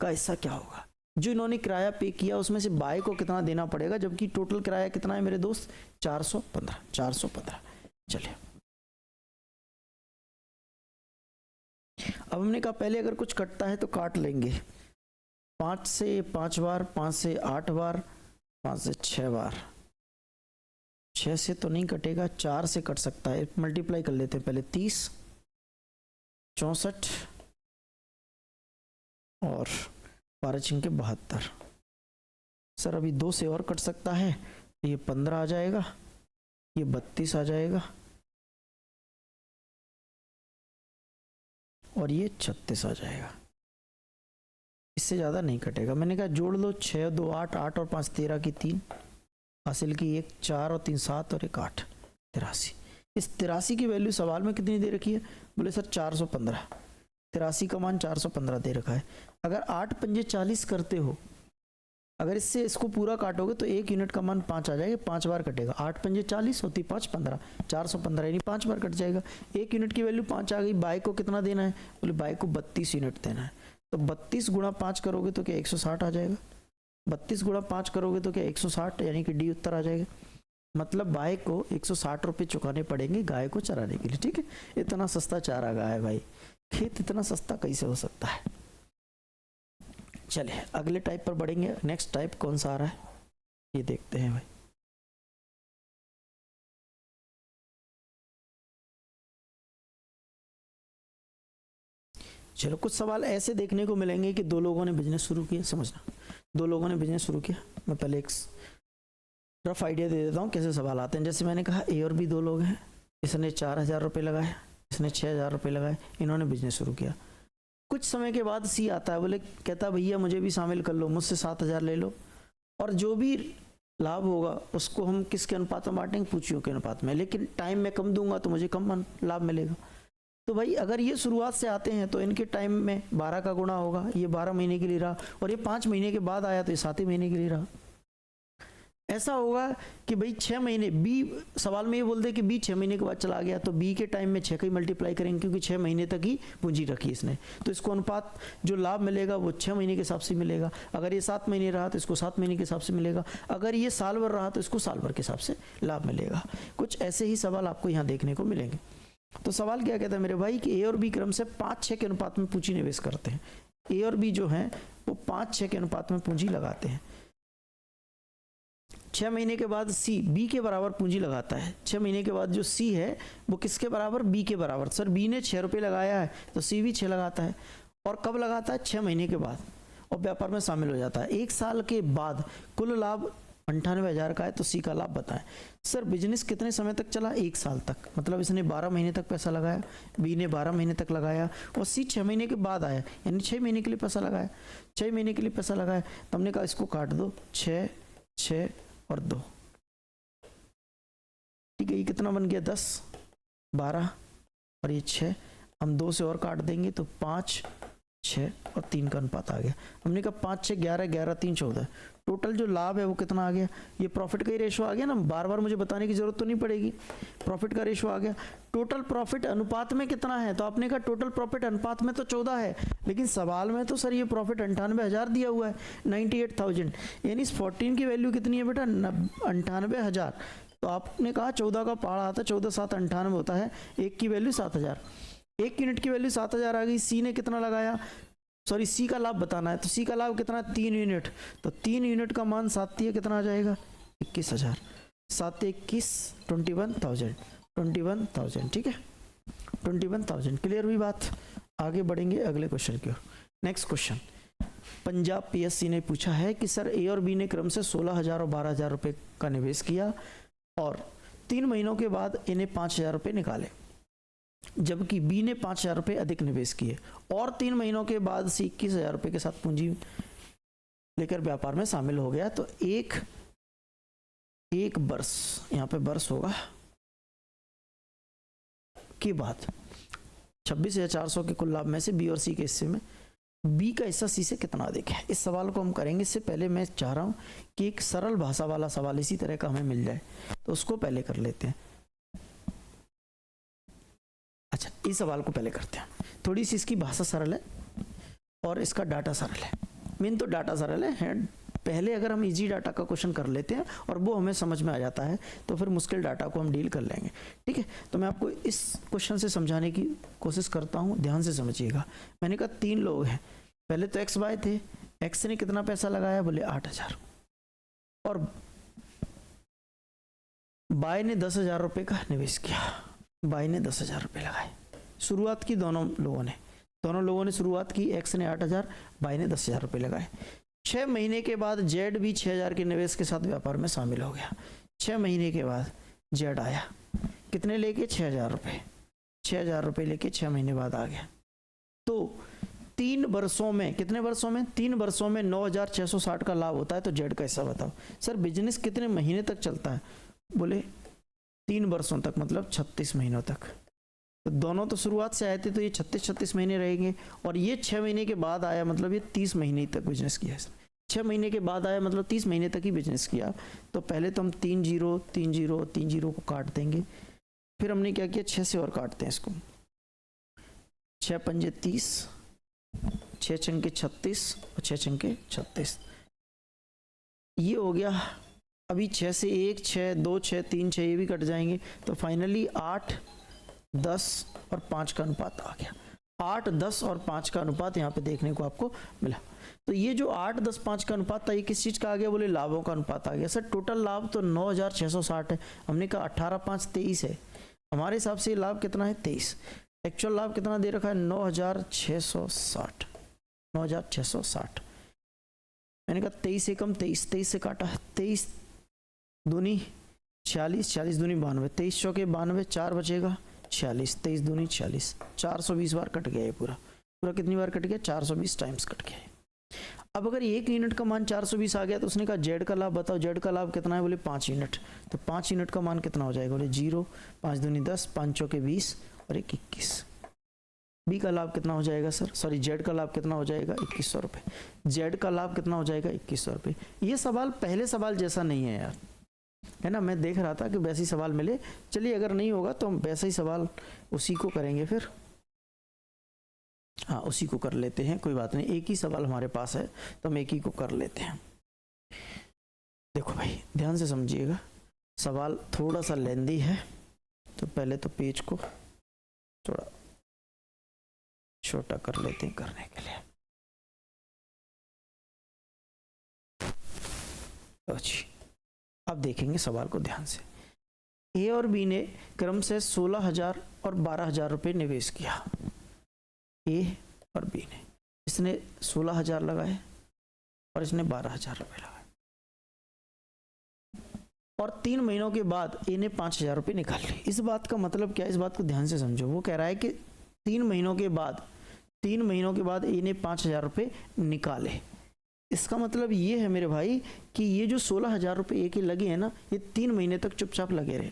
का हिस्सा क्या होगा? जो इन्होंने किराया पे किया उसमें से बाय को कितना देना पड़ेगा, जबकि टोटल किराया कितना है मेरे दोस्त? 415। चलिए, अब हमने कहा पहले अगर कुछ कटता है तो काट लेंगे। 5 से 5 बार, 5 से 8 बार, 5 से 6 बार। 6 से तो नहीं कटेगा, 4 से कट सकता है। मल्टीप्लाई कर लेते हैं पहले। 30, 64 और 12 छिंके 72। सर अभी 2 से और कट सकता है, ये 15 आ जाएगा, ये 32 आ जाएगा, और ये 36 आ जाएगा, इससे ज़्यादा नहीं कटेगा। मैंने कहा जोड़ लो, 6 2 8, 8 और 5 13 की 3, हासिल की 1 4 और 3 7 और 1 8, 83। इस 83 की वैल्यू सवाल में कितनी दे रखी है? बोले सर 415। 83 का मान 415 दे रखा है। अगर 8 पंजे 40 करते हो, अगर इससे इसको पूरा काटोगे तो 1 यूनिट का मान 5 आ जाएगा, 5 बार कटेगा। 8 पंजे 40 होती 5 15, 415 यानी 5 बार कट जाएगा। 1 यूनिट की वैल्यू 5 आ गई। बाय को कितना देना है? बोले बाय को 32 यूनिट देना है। तो 32 गुणा 5 करोगे तो क्या 160 आ जाएगा? 32 गुणा 5 करोगे तो क्या 160, यानी कि डी उत्तर आ जाएगा। मतलब बाय को 160 रुपये चुकाने पड़ेंगे गाय को चराने के लिए। ठीक है, इतना सस्ता चारा गाय है भाई, खेत इतना सस्ता कैसे हो सकता है। चलिए अगले टाइप पर बढ़ेंगे। नेक्स्ट टाइप कौन सा आ रहा है ये देखते हैं भाई। चलो कुछ सवाल ऐसे देखने को मिलेंगे कि दो लोगों ने बिजनेस शुरू किया। समझना, दो लोगों ने बिजनेस शुरू किया। मैं पहले एक रफ आइडिया दे देता हूँ कैसे सवाल आते हैं। जैसे मैंने कहा ए और बी दो लोग हैं, इसने 4000 रुपये लगाए, इसने 6000 रुपये लगाए, इन्होंने बिजनेस शुरू किया। कुछ समय के बाद सी आता है, बोले कहता भैया मुझे भी शामिल कर लो, मुझसे 7000 ले लो, और जो भी लाभ होगा उसको हम किसके अनुपात में बांटेंगे? पूंजियों के अनुपात में, लेकिन टाइम में कम दूंगा तो मुझे कम लाभ मिलेगा। तो भाई अगर ये शुरुआत से आते हैं तो इनके टाइम में 12 का गुणा होगा, ये 12 महीने के लिए रहा, और ये 5 महीने के बाद आया तो ये 7 ही महीने के लिए रहा। ऐसा होगा कि भाई 6 महीने, बी सवाल में ये बोल दे कि बी 6 महीने के बाद चला गया, तो बी के टाइम में 6 का ही मल्टीप्लाई करेंगे, क्योंकि 6 महीने तक ही पूंजी रखी इसने, तो इसको अनुपात जो लाभ मिलेगा वो 6 महीने के हिसाब से मिलेगा। अगर ये 7 महीने रहा तो इसको 7 महीने के हिसाब से मिलेगा, अगर ये साल भर रहा तो इसको साल भर के हिसाब से लाभ मिलेगा। कुछ ऐसे ही सवाल आपको यहाँ देखने को मिलेंगे। तो सवाल क्या कहता है मेरे भाई कि ए और बी क्रम से 5-6 के अनुपात में पूंजी निवेश करते हैं। ए और बी जो है वो 5-6 के अनुपात में पूंजी लगाते हैं। 6 महीने के बाद सी बी के बराबर पूंजी लगाता है। 6 महीने के बाद जो सी है वो किसके बराबर? बी के बराबर। सर बी ने 6 रुपये लगाया है तो सी भी 6 लगाता है। और कब लगाता है? 6 महीने के बाद, और व्यापार में शामिल हो जाता है। 1 साल के बाद कुल लाभ 98,000 का है, तो सी का लाभ बताएं। सर बिजनेस कितने समय तक चला? 1 साल तक, मतलब इसने 12 महीने तक पैसा लगाया, बी ने 12 महीने तक लगाया, और सी 6 महीने के बाद आया, यानी 6 महीने के लिए पैसा लगाया। 6 महीने के लिए पैसा लगाया तो हमने कहा इसको काट दो, 6 6 और 2, ठीक है। ये कितना बन गया? 10 12 और ये 6, हम 2 से और काट देंगे तो 5 6 और 3 का अनुपात आ गया। हमने कहा 5 6 11 11 3 14, टोटल जो लाभ है वो कितना आ गया? ये प्रॉफिट का ही रेशो आ गया ना, बार बार मुझे बताने की जरूरत तो नहीं पड़ेगी। प्रॉफिट का रेशो आ गया। टोटल प्रॉफिट अनुपात में कितना है? तो आपने कहा टोटल प्रॉफिट अनुपात में तो 14 है, लेकिन सवाल में तो सर ये प्रॉफिट 98,000 दिया हुआ है, 98,000, यानी इस 14 की वैल्यू कितनी है बेटा? 98,000। तो आपने कहा 14 का पहाड़ आता है, 14 7 98 होता है, एक की वैल्यू 7,000, 1 यूनिट की वैल्यू 7,000 आ गई। सी ने कितना लगाया? सॉरी सी का लाभ बताना है, तो सी का लाभ कितना? 3 यूनिट, तो 3 यूनिट का मान 7 कितना आ जाएगा? 21,000। 7 21 21,000, 21,000, ठीक है, 21,000। क्लियर हुई बात? आगे बढ़ेंगे अगले क्वेश्चन की ओर। नेक्स्ट क्वेश्चन पंजाब पीएससी ने पूछा है कि सर ए और बी ने क्रम से 16,000 और 12,000 रुपये का निवेश किया, और 3 महीनों के बाद इन्हें 5,000 रुपये निकाले, जबकि बी ने 5,000 रुपये अधिक निवेश किए, और 3 महीनों के बाद सी 21,000 रुपये के साथ पूंजी लेकर व्यापार में शामिल हो गया। तो एक वर्ष, यहाँ पे वर्ष होगा के बाद 26,400 के कुल लाभ में से बी और सी के हिस्से में बी का हिस्सा सी से कितना अधिक है। इस सवाल को हम करेंगे। इससे पहले मैं चाह रहा हूं कि एक सरल भाषा वाला सवाल इसी तरह का हमें मिल जाए, तो उसको पहले कर लेते हैं। अच्छा, इस सवाल को पहले करते हैं। थोड़ी सी इसकी भाषा सरल है और इसका डाटा सरल है। मेन तो डाटा सरल है। पहले अगर हम इजी डाटा का क्वेश्चन कर लेते हैं और वो हमें समझ में आ जाता है, तो फिर मुश्किल डाटा को हम डील कर लेंगे, ठीक है। तो मैं आपको इस क्वेश्चन से समझाने की कोशिश करता हूँ, ध्यान से समझिएगा। मैंने कहा 3 लोग हैं, पहले तो एक्स वाई थे। एक्स ने कितना पैसा लगाया? बोले 8,000, और बाय ने 10,000 रुपये का निवेश किया। बाय ने 10,000 रुपये लगाए। शुरुआत की दोनों लोगों ने शुरुआत की। एक्स ने 8,000, बाय ने 10,000 रुपये लगाए। 6 महीने के बाद जेड भी 6,000 के निवेश के साथ व्यापार में शामिल हो गया। 6 महीने के बाद जेड आया, कितने लेके? 6,000 रुपये। 6,000 रुपये लेके 6 महीने बाद आ गया। तो 3 वर्षों में, कितने वर्षों में, 3 वर्षों में 9660 का लाभ होता है, तो जेड का हिस्सा बताओ। सर बिजनेस कितने महीने तक चलता है, बोले 3 वर्षों तक, मतलब 36 महीनों तक। तो दोनों तो शुरुआत से आए थे, तो ये 36 महीने रहेंगे, और ये 6 महीने के बाद आया, मतलब ये 30 महीने तक बिजनेस किया है। 6 महीने के बाद आया, मतलब 30 महीने तक ही बिजनेस किया। तो पहले तो हम 3 0 3 0 3 0 को काट देंगे, फिर हमने क्या किया, 6 से और काटते हैं इसको, 6 पंजे 30, 6 छंके 36 और 6 छंके 36, ये हो गया। अभी 6 से 1 6 2 6 3 6 ये भी कट जाएंगे, तो फाइनली 8 10 और 5 का अनुपात आ गया। 8 10 और 5 का अनुपात यहाँ पे देखने को आपको मिला। तो ये जो 8 10 5 का अनुपात था, ये किस चीज का आ गया, बोले लाभों का अनुपात आ गया। सर टोटल लाभ तो 9660 है, हमने कहा 18 5 23 है, हमारे हिसाब से लाभ कितना है 23। एक्चुअल लाभ कितना दे रखा है 9660, 9660। मैंने कहा 23 से कम 23, 23 से काटा 23 दूनी 46, 46 दूनी 92, 23 चौके 92, 4 बचेगा 46, 23 दूनी 46, 420 बार कट गया, ये पूरा पूरा कितनी बार कट गया, 420 टाइम्स कट गया। अब अगर 1 यूनिट का मान 420 आ गया, तो उसने कहा जेड का लाभ बताओ, जेड का लाभ कितना है, बोले 5 यूनिट। तो 5 यूनिट का मान कितना हो जाएगा, बोले 0, 5 दूनी 10, 5 चौके 20 और 1 21। बी का लाभ कितना हो जाएगा सर, सॉरी जेड का लाभ कितना हो जाएगा 2100 रुपये। जेड का लाभ कितना हो जाएगा 2100 रुपये। ये सवाल पहले सवाल जैसा नहीं है यार, है ना, मैं देख रहा था कि वैसे ही सवाल मिले। चलिए अगर नहीं होगा तो हम वैसा ही सवाल उसी को करेंगे फिर, हाँ उसी को कर लेते हैं, कोई बात नहीं, एक ही सवाल हमारे पास है तो हम एक ही को कर लेते हैं। देखो भाई ध्यान से समझिएगा, सवाल थोड़ा सा लेंदी है, तो पहले तो पेज को थोड़ा छोटा कर लेते हैं करने के लिए। अच्छी, अब देखेंगे सवाल को ध्यान से। ए और बी ने क्रम से 16,000 और 12,000 रुपये निवेश किया। ए और बी ने, इसने 16,000 लगाए और इसने 12,000 रुपये लगाए, और 3 महीनों के बाद ए ने 5,000 रुपये निकाल लिए। इस बात का मतलब क्या है, इस बात को ध्यान से समझो। वो कह रहा है कि 3 महीनों के बाद ए ने 5,000 रुपये निकाले। इसका मतलब ये है मेरे भाई कि ये जो 16,000 रुपये ए के लगे हैं ना, ये 3 महीने तक चुपचाप लगे रहे।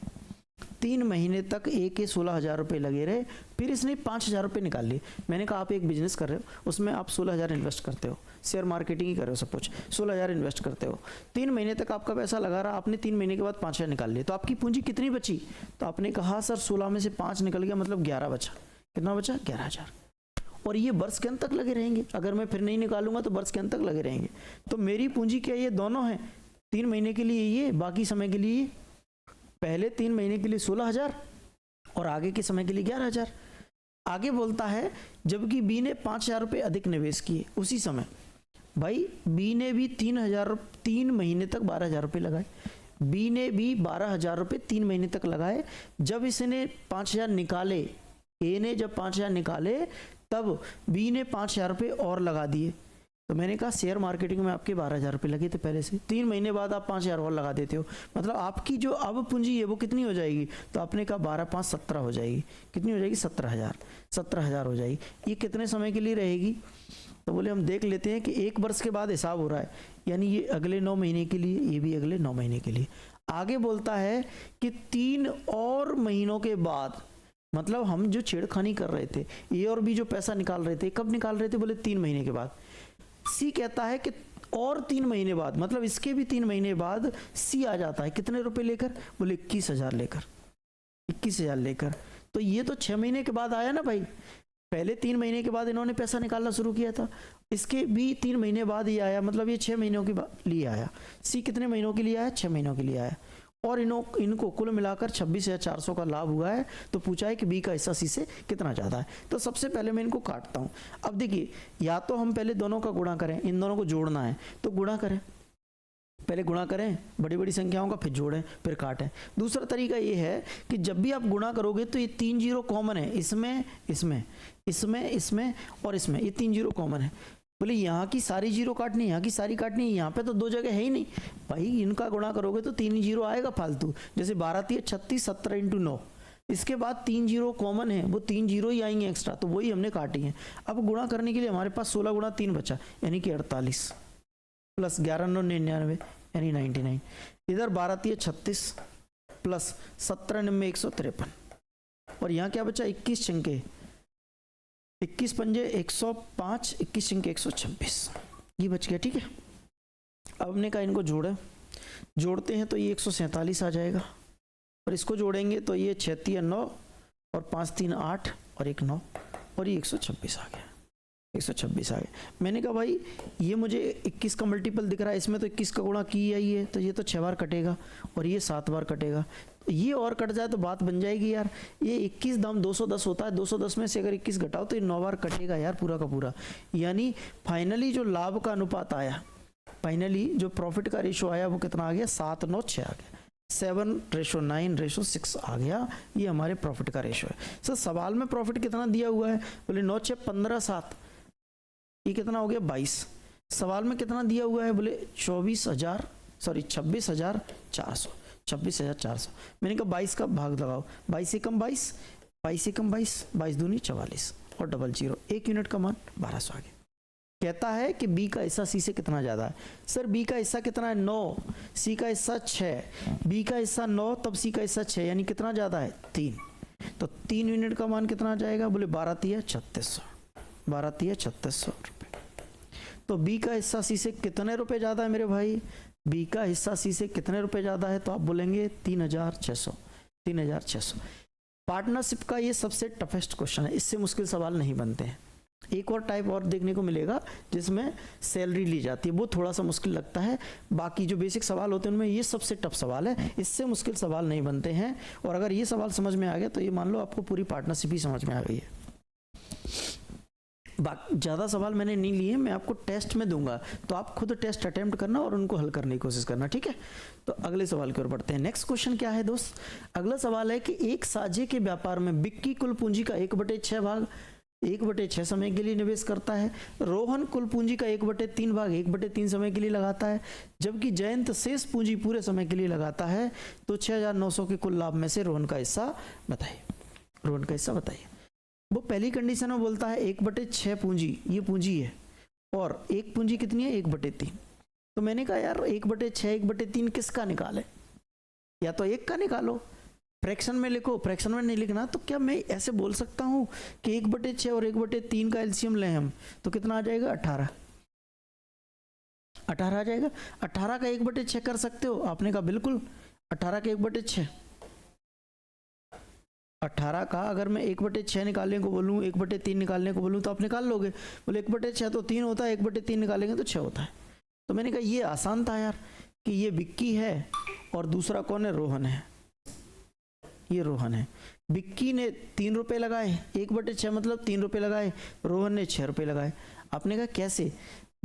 3 महीने तक ए के 16,000 रुपये लगे रहे, फिर इसने 5,000 रुपये निकाल लिए। मैंने कहा आप एक बिजनेस कर रहे हो, उसमें आप 16,000 इन्वेस्ट करते हो, शेयर मार्केटिंग ही कर रहे हो, सब कुछ 16,000 इन्वेस्ट करते हो। 3 महीने तक आपका पैसा लगा रहा, आपने 3 महीने के बाद 5,000 निकाल लिए, तो आपकी पूंजी कितनी बची? तो आपने कहा सर 16 में से 5 निकल गया, मतलब 11 बचा। कितना बचा? 11,000। और ये वर्ष के अंत तक लगे रहेंगे, अगर मैं फिर नहीं निकालूंगा तो वर्ष के अंत तक लगे रहेंगे। तो मेरी पूंजी क्या, ये दोनों है, 3 महीने के लिए ये, बाकी समय के लिए पहले 3 महीने के लिए 16,000 और आगे के समय के लिए 11,000। आगे बोलता है जबकि बी ने 5,000 रुपये अधिक निवेश किए उसी समय। भाई बी ने भी 3 महीने तक 12,000 रुपये लगाए, बी ने भी 12,000 रुपये 3 महीने तक लगाए। जब इसने 5,000 निकाले, ए ने जब 5,000 निकाले, तब बी ने 5,000 रुपये और लगा दिए। तो मैंने कहा शेयर मार्केटिंग में आपके 12,000 रुपये लगे थे पहले से, 3 महीने बाद आप 5,000 और लगा देते हो, मतलब आपकी जो अब पूंजी है वो कितनी हो जाएगी? तो आपने कहा 12 5 17 हो जाएगी। कितनी हो जाएगी? 17,000 हो जाएगी। ये कितने समय के लिए रहेगी? तो बोले हम देख लेते हैं कि 1 वर्ष के बाद हिसाब हो रहा है, यानी ये अगले 9 महीने के लिए, ये भी अगले 9 महीने के लिए। आगे बोलता है कि 3 और महीनों के बाद, मतलब हम जो छेड़खानी कर रहे थे, ए और बी जो पैसा निकाल रहे थे, कब निकाल रहे थे? बोले 3 महीने के बाद। सी कहता है कि और 3 महीने बाद, मतलब इसके भी 3 महीने बाद सी आ जाता है, कितने रुपए लेकर? बोले 21,000 लेकर, 21,000 लेकर। तो ये तो 6 महीने के बाद आया ना भाई, पहले 3 महीने के बाद इन्होंने पैसा निकालना शुरू किया था, इसके भी 3 महीने बाद ये आया, मतलब ये 6 महीनों के लिए आया। सी कितने महीनों के लिए आया? 6 महीनों के लिए आया, और इनको कुल मिलाकर 26,400 का लाभ हुआ है। तो पूछा है कि बी का हिस्सा सी से कितना ज़्यादा है। तो सबसे पहले मैं इनको काटता हूँ। अब देखिए, या तो हम पहले दोनों का गुणा करें, इन दोनों को जोड़ना है तो गुणा करें, पहले गुणा करें बड़ी बड़ी संख्याओं का, फिर जोड़ें, फिर काटें। दूसरा तरीका ये है कि जब भी आप गुणा करोगे तो ये 3 जीरो कॉमन है, इसमें इसमें इसमें इसमें और इसमें, ये 3 जीरो कॉमन है। बोले यहाँ की सारी जीरो काटनी, यहाँ की सारी काटनी, यहाँ पे तो 2 जगह है ही नहीं भाई, इनका गुणा करोगे तो 3 जीरो आएगा फालतू। जैसे 12 3 36, 17 × 9, इसके बाद 3 जीरो कॉमन है, वो 3 जीरो ही आएंगे एक्स्ट्रा, तो वही हमने काटी हैं। अब गुणा करने के लिए हमारे पास 16 गुणा 3 बचा, यानी कि 48 प्लस 11 9 99 यानी 99। इधर 12 3 36 प्लस 17 9 153 और यहाँ क्या बचा 21 छंके 21 पंजे 105 21 छंके 126 ये बच गया। ठीक है, अब हमने कहा इनको जोड़ते हैं तो ये 147 आ जाएगा और इसको जोड़ेंगे तो ये 6 3 9 और 5 3 8 और 1 9 और ये 126 आ गया, 126 आ गया। मैंने कहा भाई ये मुझे 21 का मल्टीपल दिख रहा है, इसमें तो 21 का गुणा की ही है, तो ये तो 6 बार कटेगा और ये 7 बार कटेगा, ये और कट जाए तो बात बन जाएगी यार। ये 21 दाम 210 होता है, 210 में से अगर 21 घटाओ तो ये 9 बार कटेगा यार पूरा का पूरा। यानी फाइनली जो लाभ का अनुपात आया, फाइनली जो प्रॉफिट का रेशो आया वो कितना आ गया 7 9 6 आ गया, 7:9:6 आ गया। ये हमारे प्रॉफिट का रेशो है। सर सवाल में प्रॉफिट कितना दिया हुआ है, बोले 9 6 15 7, ये कितना हो गया 22। सवाल में कितना दिया हुआ है, बोले 26,400 26,400। मैंने कहा 22 का भाग लगाओ, 22 एकम 22, 22 एकम 22, 22 दूनी 44 और डबल जीरो, 1 यूनिट का मान 1200 आ गया। कहता है कि बी का हिस्सा सी से कितना ज्यादा है। सर बी का हिस्सा कितना है 9, सी का हिस्सा 6, बी का हिस्सा 9 तब सी का हिस्सा 6, यानी कितना ज्यादा है 3, तो 3 यूनिट का मान कितना आ जाएगा, बोले 12 3 3600, 12 3 3600 रुपये। तो बी का हिस्सा सी से कितने रुपए ज्यादा है मेरे भाई, बी का हिस्सा सी से कितने रुपए ज्यादा है, तो आप बोलेंगे 3600, 3600। पार्टनरशिप का ये सबसे टफेस्ट क्वेश्चन है, इससे मुश्किल सवाल नहीं बनते हैं। एक और टाइप और देखने को मिलेगा जिसमें सैलरी ली जाती है, वो थोड़ा सा मुश्किल लगता है। बाकी जो बेसिक सवाल होते हैं उनमें ये सबसे टफ सवाल है, इससे मुश्किल सवाल नहीं बनते हैं। और अगर ये सवाल समझ में आ गया तो ये मान लो आपको पूरी पार्टनरशिप ही समझ में आ गई है। ज़्यादा सवाल मैंने नहीं लिए, मैं आपको टेस्ट में दूंगा, तो आप खुद टेस्ट अटेम्प्ट करना और उनको हल करने की कोशिश करना, ठीक है। तो अगले सवाल की ओर बढ़ते हैं। नेक्स्ट क्वेश्चन क्या है दोस्त, अगला सवाल है कि एक साझे के व्यापार में बिक्की कुल पूंजी का 1/6 भाग 1/6 समय के लिए निवेश करता है, रोहन कुल पूंजी का 1/3 भाग 1/3 समय के लिए लगाता है, जबकि जयंत शेष पूंजी पूरे समय के लिए लगाता है। तो 6,900 के कुल लाभ में से रोहन का हिस्सा बताइए, रोहन का हिस्सा बताइए। वो पहली कंडीशन में बोलता है 1/6 पूंजी, ये पूंजी है, और एक पूंजी कितनी है 1/3। तो मैंने कहा यार 1/6 1/3 किसका निकाले, या तो एक का निकालो, फ्रैक्शन में लिखो, फ्रैक्शन में नहीं लिखना। तो क्या मैं ऐसे बोल सकता हूं कि 1/6 और 1/3 का एलसीएम लें हम, तो कितना आ जाएगा 18 आ जाएगा। 18 का 1/6 कर सकते हो, आपने कहा बिल्कुल। 18 का 1/6, 18 का अगर मैं 1/6 निकालने को बोलूँ 1/3 निकालने को बोलूँ तो आप निकाल लोगे। बोले 1/6 तो 3 होता है, 1/3 निकालेंगे तो 6 होता है। तो मैंने कहा ये आसान था यार, कि ये विक्की है और दूसरा कौन है, रोहन है। ये रोहन है, विक्की ने 3 रुपए लगाए, 1/6 मतलब 3 रुपए लगाए, रोहन ने 6 रुपए लगाए। आपने कहा कैसे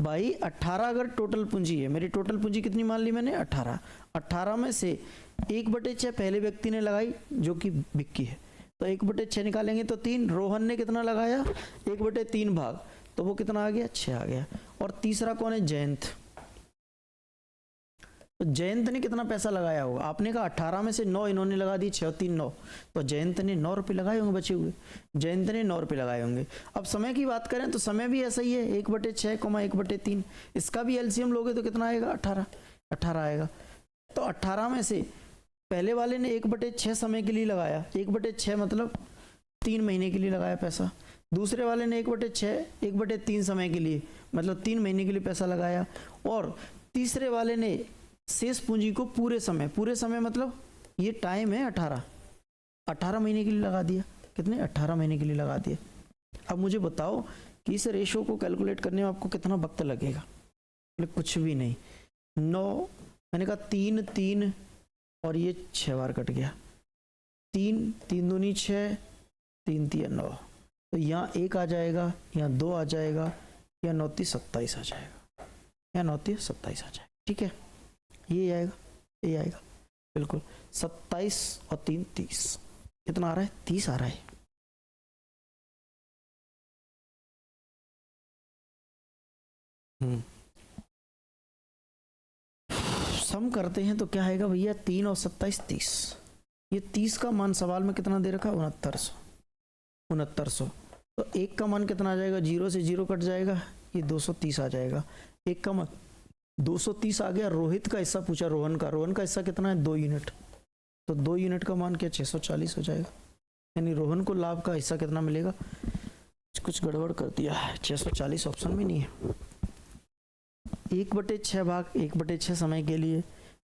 भाई, 18 अगर टोटल पूंजी है, मेरी टोटल पूंजी कितनी मान ली मैंने 18, 18 में से 1/6 पहले व्यक्ति ने लगाई जो कि विक्की है, तो 1/6 निकालेंगे तो 3, रोहन ने कितना लगाया 1/3 भाग, तो वो कितना आ गया 6 आ गया। और तीसरा कौन है, जयंत। तो जयंत ने कितना पैसा लगाया होगा, आपने कहा 18 में से 9 इन्होंने लगा दी, 6 3 9, तो जयंत ने 9 रुपये लगाए होंगे बचे हुए, जयंत ने 9 रुपये लगाए होंगे। अब समय की बात करें तो समय भी ऐसा ही है 1/6, 1/3, इसका भी एलसीएम लोगे तो कितना आएगा 18 आएगा। तो 18 में से पहले वाले ने 1/6 समय के लिए लगाया, 1/6 मतलब 3 महीने के लिए लगाया पैसा, दूसरे वाले ने 1/6 1/3 समय के लिए मतलब 3 महीने के लिए पैसा लगाया, और तीसरे वाले ने शेष पूंजी को पूरे समय मतलब ये टाइम है 18 महीने के लिए लगा दिया। कितने 18 महीने के लिए लगा दिया। अब मुझे बताओ कि इस रेशो को कैलकुलेट करने में आपको कितना वक्त लगेगा, कुछ भी नहीं। 9 मैंने कहा 3 3 और ये 6 बार कट गया, 3 3 दूनी 6, 3 3 9, तो यहाँ 1 आ जाएगा, यहाँ 2 आ जाएगा, यहाँ 9 3 27 आ जाएगा, यहाँ 9 3 27 आ जाएगा। ठीक है, ये आएगा, ये आएगा बिल्कुल 27 और 3 30, कितना आ रहा है 30 आ रहा है। सम करते हैं तो क्या आएगा भैया 3 और 27 30, ये 30 का मान सवाल में कितना दे रखा है, 6900। तो एक का मान कितना आ जाएगा, 0 से 0 कट जाएगा, ये 230 आ जाएगा। एक का मान 230 आ गया। रोहित का हिस्सा पूछा, रोहन का हिस्सा कितना है, 2 यूनिट। तो 2 यूनिट का मान क्या 640 हो जाएगा, यानी रोहन को लाभ का हिस्सा कितना मिलेगा। कुछ गड़बड़ कर दिया है, 640 ऑप्शन में नहीं है। 1/6 भाग 1/6 समय के लिए,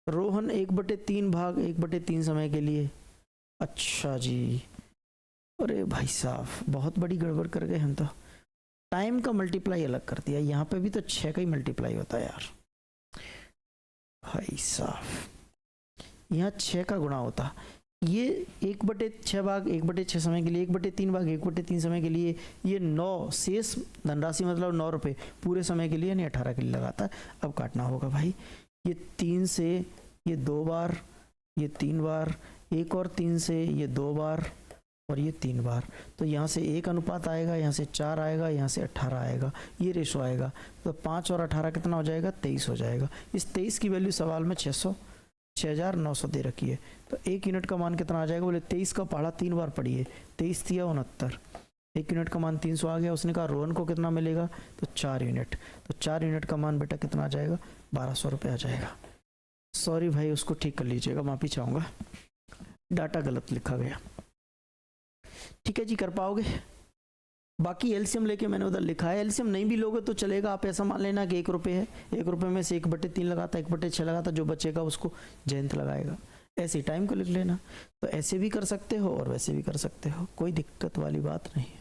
रोहन 1/3 भाग 1/3 समय के लिए। अच्छा जी, अरे भाई साहब बहुत बड़ी गड़बड़ कर गए हम तो। टाइम का मल्टीप्लाई अलग कर दिया, यहाँ पे भी तो 6 का ही मल्टीप्लाई होता है यार भाई साहब, यहाँ 6 का गुणा होता। ये 1/6 भाग 1/6 समय के लिए, 1/3 भाग 1/3 समय के लिए, ये 9 शेष धनराशि मतलब 9 रुपये पूरे समय के लिए यानी 18 के लिए लगाता है। अब काटना होगा भाई, ये 3 से ये 2 बार, ये 3 बार, एक और 3 से ये 2 बार और ये 3 बार। तो यहाँ से 1 अनुपात आएगा, यहाँ से 4 आएगा, यहाँ से 18 आएगा, ये रेशो आएगा। तो 5 और 18 कितना हो जाएगा, 23 हो जाएगा। इस 23 की वैल्यू सवाल में 6900 दे रखी है। तो 1 यूनिट का मान कितना आ जाएगा, बोले 23 का पहाड़ा 3 बार पढ़िए, 23 दिया 69, 1 यूनिट का मान 300 आ गया। उसने कहा रोहन को कितना मिलेगा, तो 4 यूनिट। तो 4 यूनिट का मान बेटा कितना आ जाएगा, 1200 रुपये आ जाएगा। सॉरी भाई, उसको ठीक कर लीजिएगा, माफ़ी चाहूँगा, डाटा गलत लिखा गया। ठीक है जी, कर पाओगे। बाकी एलसीएम लेके मैंने उधर लिखा है, एलसीएम नहीं भी लोगे तो चलेगा। आप ऐसा मान लेना कि 1 रुपये है, 1 रुपये में से 1/3 लगाता, 1/6 लगाता, जो बचेगा उसको जयंत लगाएगा। ऐसे टाइम को लिख लेना। तो ऐसे भी कर सकते हो और वैसे भी कर सकते हो, कोई दिक्कत वाली बात नहीं है।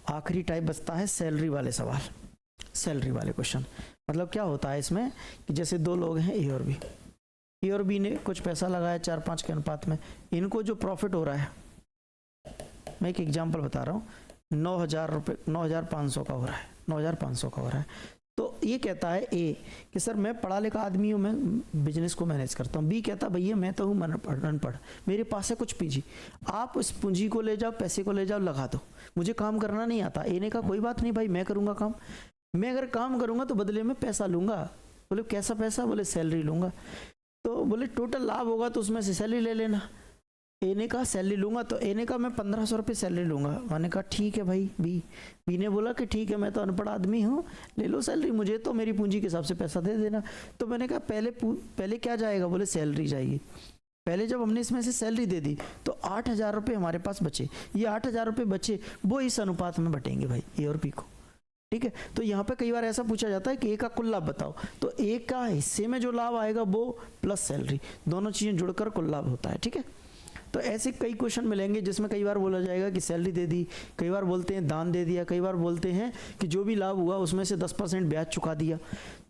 आखिरी टाइप बचता है सैलरी वाले सवाल, सैलरी वाले क्वेश्चन। मतलब क्या होता है इसमें कि जैसे 2 लोग हैं ए और बी, ए और बी ने कुछ पैसा लगाया 4-5 के अनुपात में। इनको जो प्रॉफिट हो रहा है, मैं एक एग्जांपल बता रहा हूँ, 9,000 रुपये 9,500 का हो रहा है, 9,500 का हो रहा है। तो ये कहता है ए कि सर मैं पढ़ा लिखा आदमी हूँ, मैं बिजनेस को मैनेज करता हूँ। बी कहता भैया मैं तो हूँ अनपढ़, मेरे पास है कुछ पूंजी, आप उस पूंजी को ले जाओ, पैसे को ले जाओ, लगा दो, मुझे काम करना नहीं आता। ए ने कहा कोई बात नहीं भाई, मैं करूँगा काम, मैं अगर काम करूँगा तो बदले में पैसा लूँगा। बोले कैसा पैसा, बोले सैलरी लूँगा। तो बोले टोटल लाभ होगा तो उसमें से सैलरी ले लेना। ए ने कहा सैलरी लूँगा, तो ए ने कहा मैं 1500 रुपये सैलरी लूँगा। मैंने कहा ठीक है भाई। बी ने बोला कि ठीक है मैं तो अनपढ़ आदमी हूँ, ले लो सैलरी, मुझे तो मेरी पूंजी के हिसाब से पैसा दे देना। तो मैंने कहा पहले क्या जाएगा, बोले सैलरी जाएगी। पहले जब हमने इसमें से सैलरी दे दी तो 8,000 रुपये हमारे पास बचे। ये 8,000 रुपये बचे वो इस अनुपात में बटेंगे भाई, ए और बी को। ठीक है, तो यहाँ पे कई बार ऐसा पूछा जाता है कि ए का कुल लाभ बताओ, तो ए का हिस्से में जो लाभ आएगा वो प्लस सैलरी, दोनों चीजें जुड़कर कुल लाभ होता है। ठीक है, तो ऐसे कई क्वेश्चन मिलेंगे जिसमें कई बार बोला जाएगा कि सैलरी दे दी, कई बार बोलते हैं दान दे दिया, कई बार बोलते हैं कि जो भी लाभ हुआ उसमें से 10% ब्याज चुका दिया।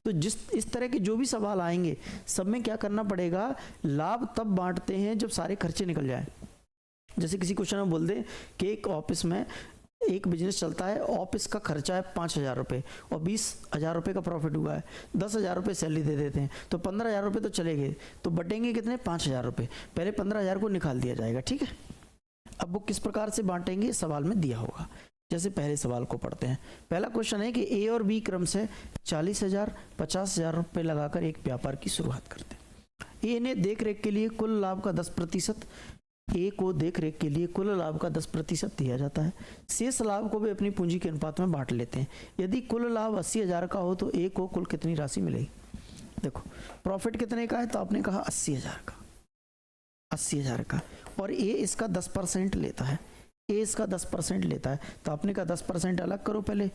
तो इस तरह के जो भी सवाल आएंगे सब में क्या करना पड़ेगा, लाभ तब बांटते हैं जब सारे खर्चे निकल जाए। जैसे किसी क्वेश्चन में बोल दे कि एक ऑफिस में एक बिजनेस चलता है, ऑफिस का खर्चा है 5,000 रुपये और 20,000 रुपये का प्रॉफिट हुआ है, 10,000 रुपये सैलरी दे देते हैं, तो 15,000 रुपये तो चले गए, तो बटेंगे कितने, 5,000 रुपये। पहले 15,000 को निकाल दिया जाएगा। ठीक है, अब वो किस प्रकार से बांटेंगे सवाल में दिया होगा। जैसे पहले सवाल को पढ़ते हैं। पहला क्वेश्चन है कि ए और बी क्रम से 40,000 50,000 रुपये लगाकर एक व्यापार की शुरुआत करते हैं। ए ने देख रेख के लिए कुल लाभ का 10%, ए को देख रेख के लिए कुल लाभ का 10% दिया जाता है। शेष लाभ को भी अपनी पूंजी के अनुपात में बांट लेते हैं। यदि कुल लाभ 80,000 का हो तो ए को कुल कितनी राशि मिलेगी। देखो प्रॉफिट कितने का है, तो आपने कहा 80,000 का, 80,000 का, और ए इसका 10% लेता है, ए इसका 10% लेता है, तो आपने कहा 10% अलग करो पहले,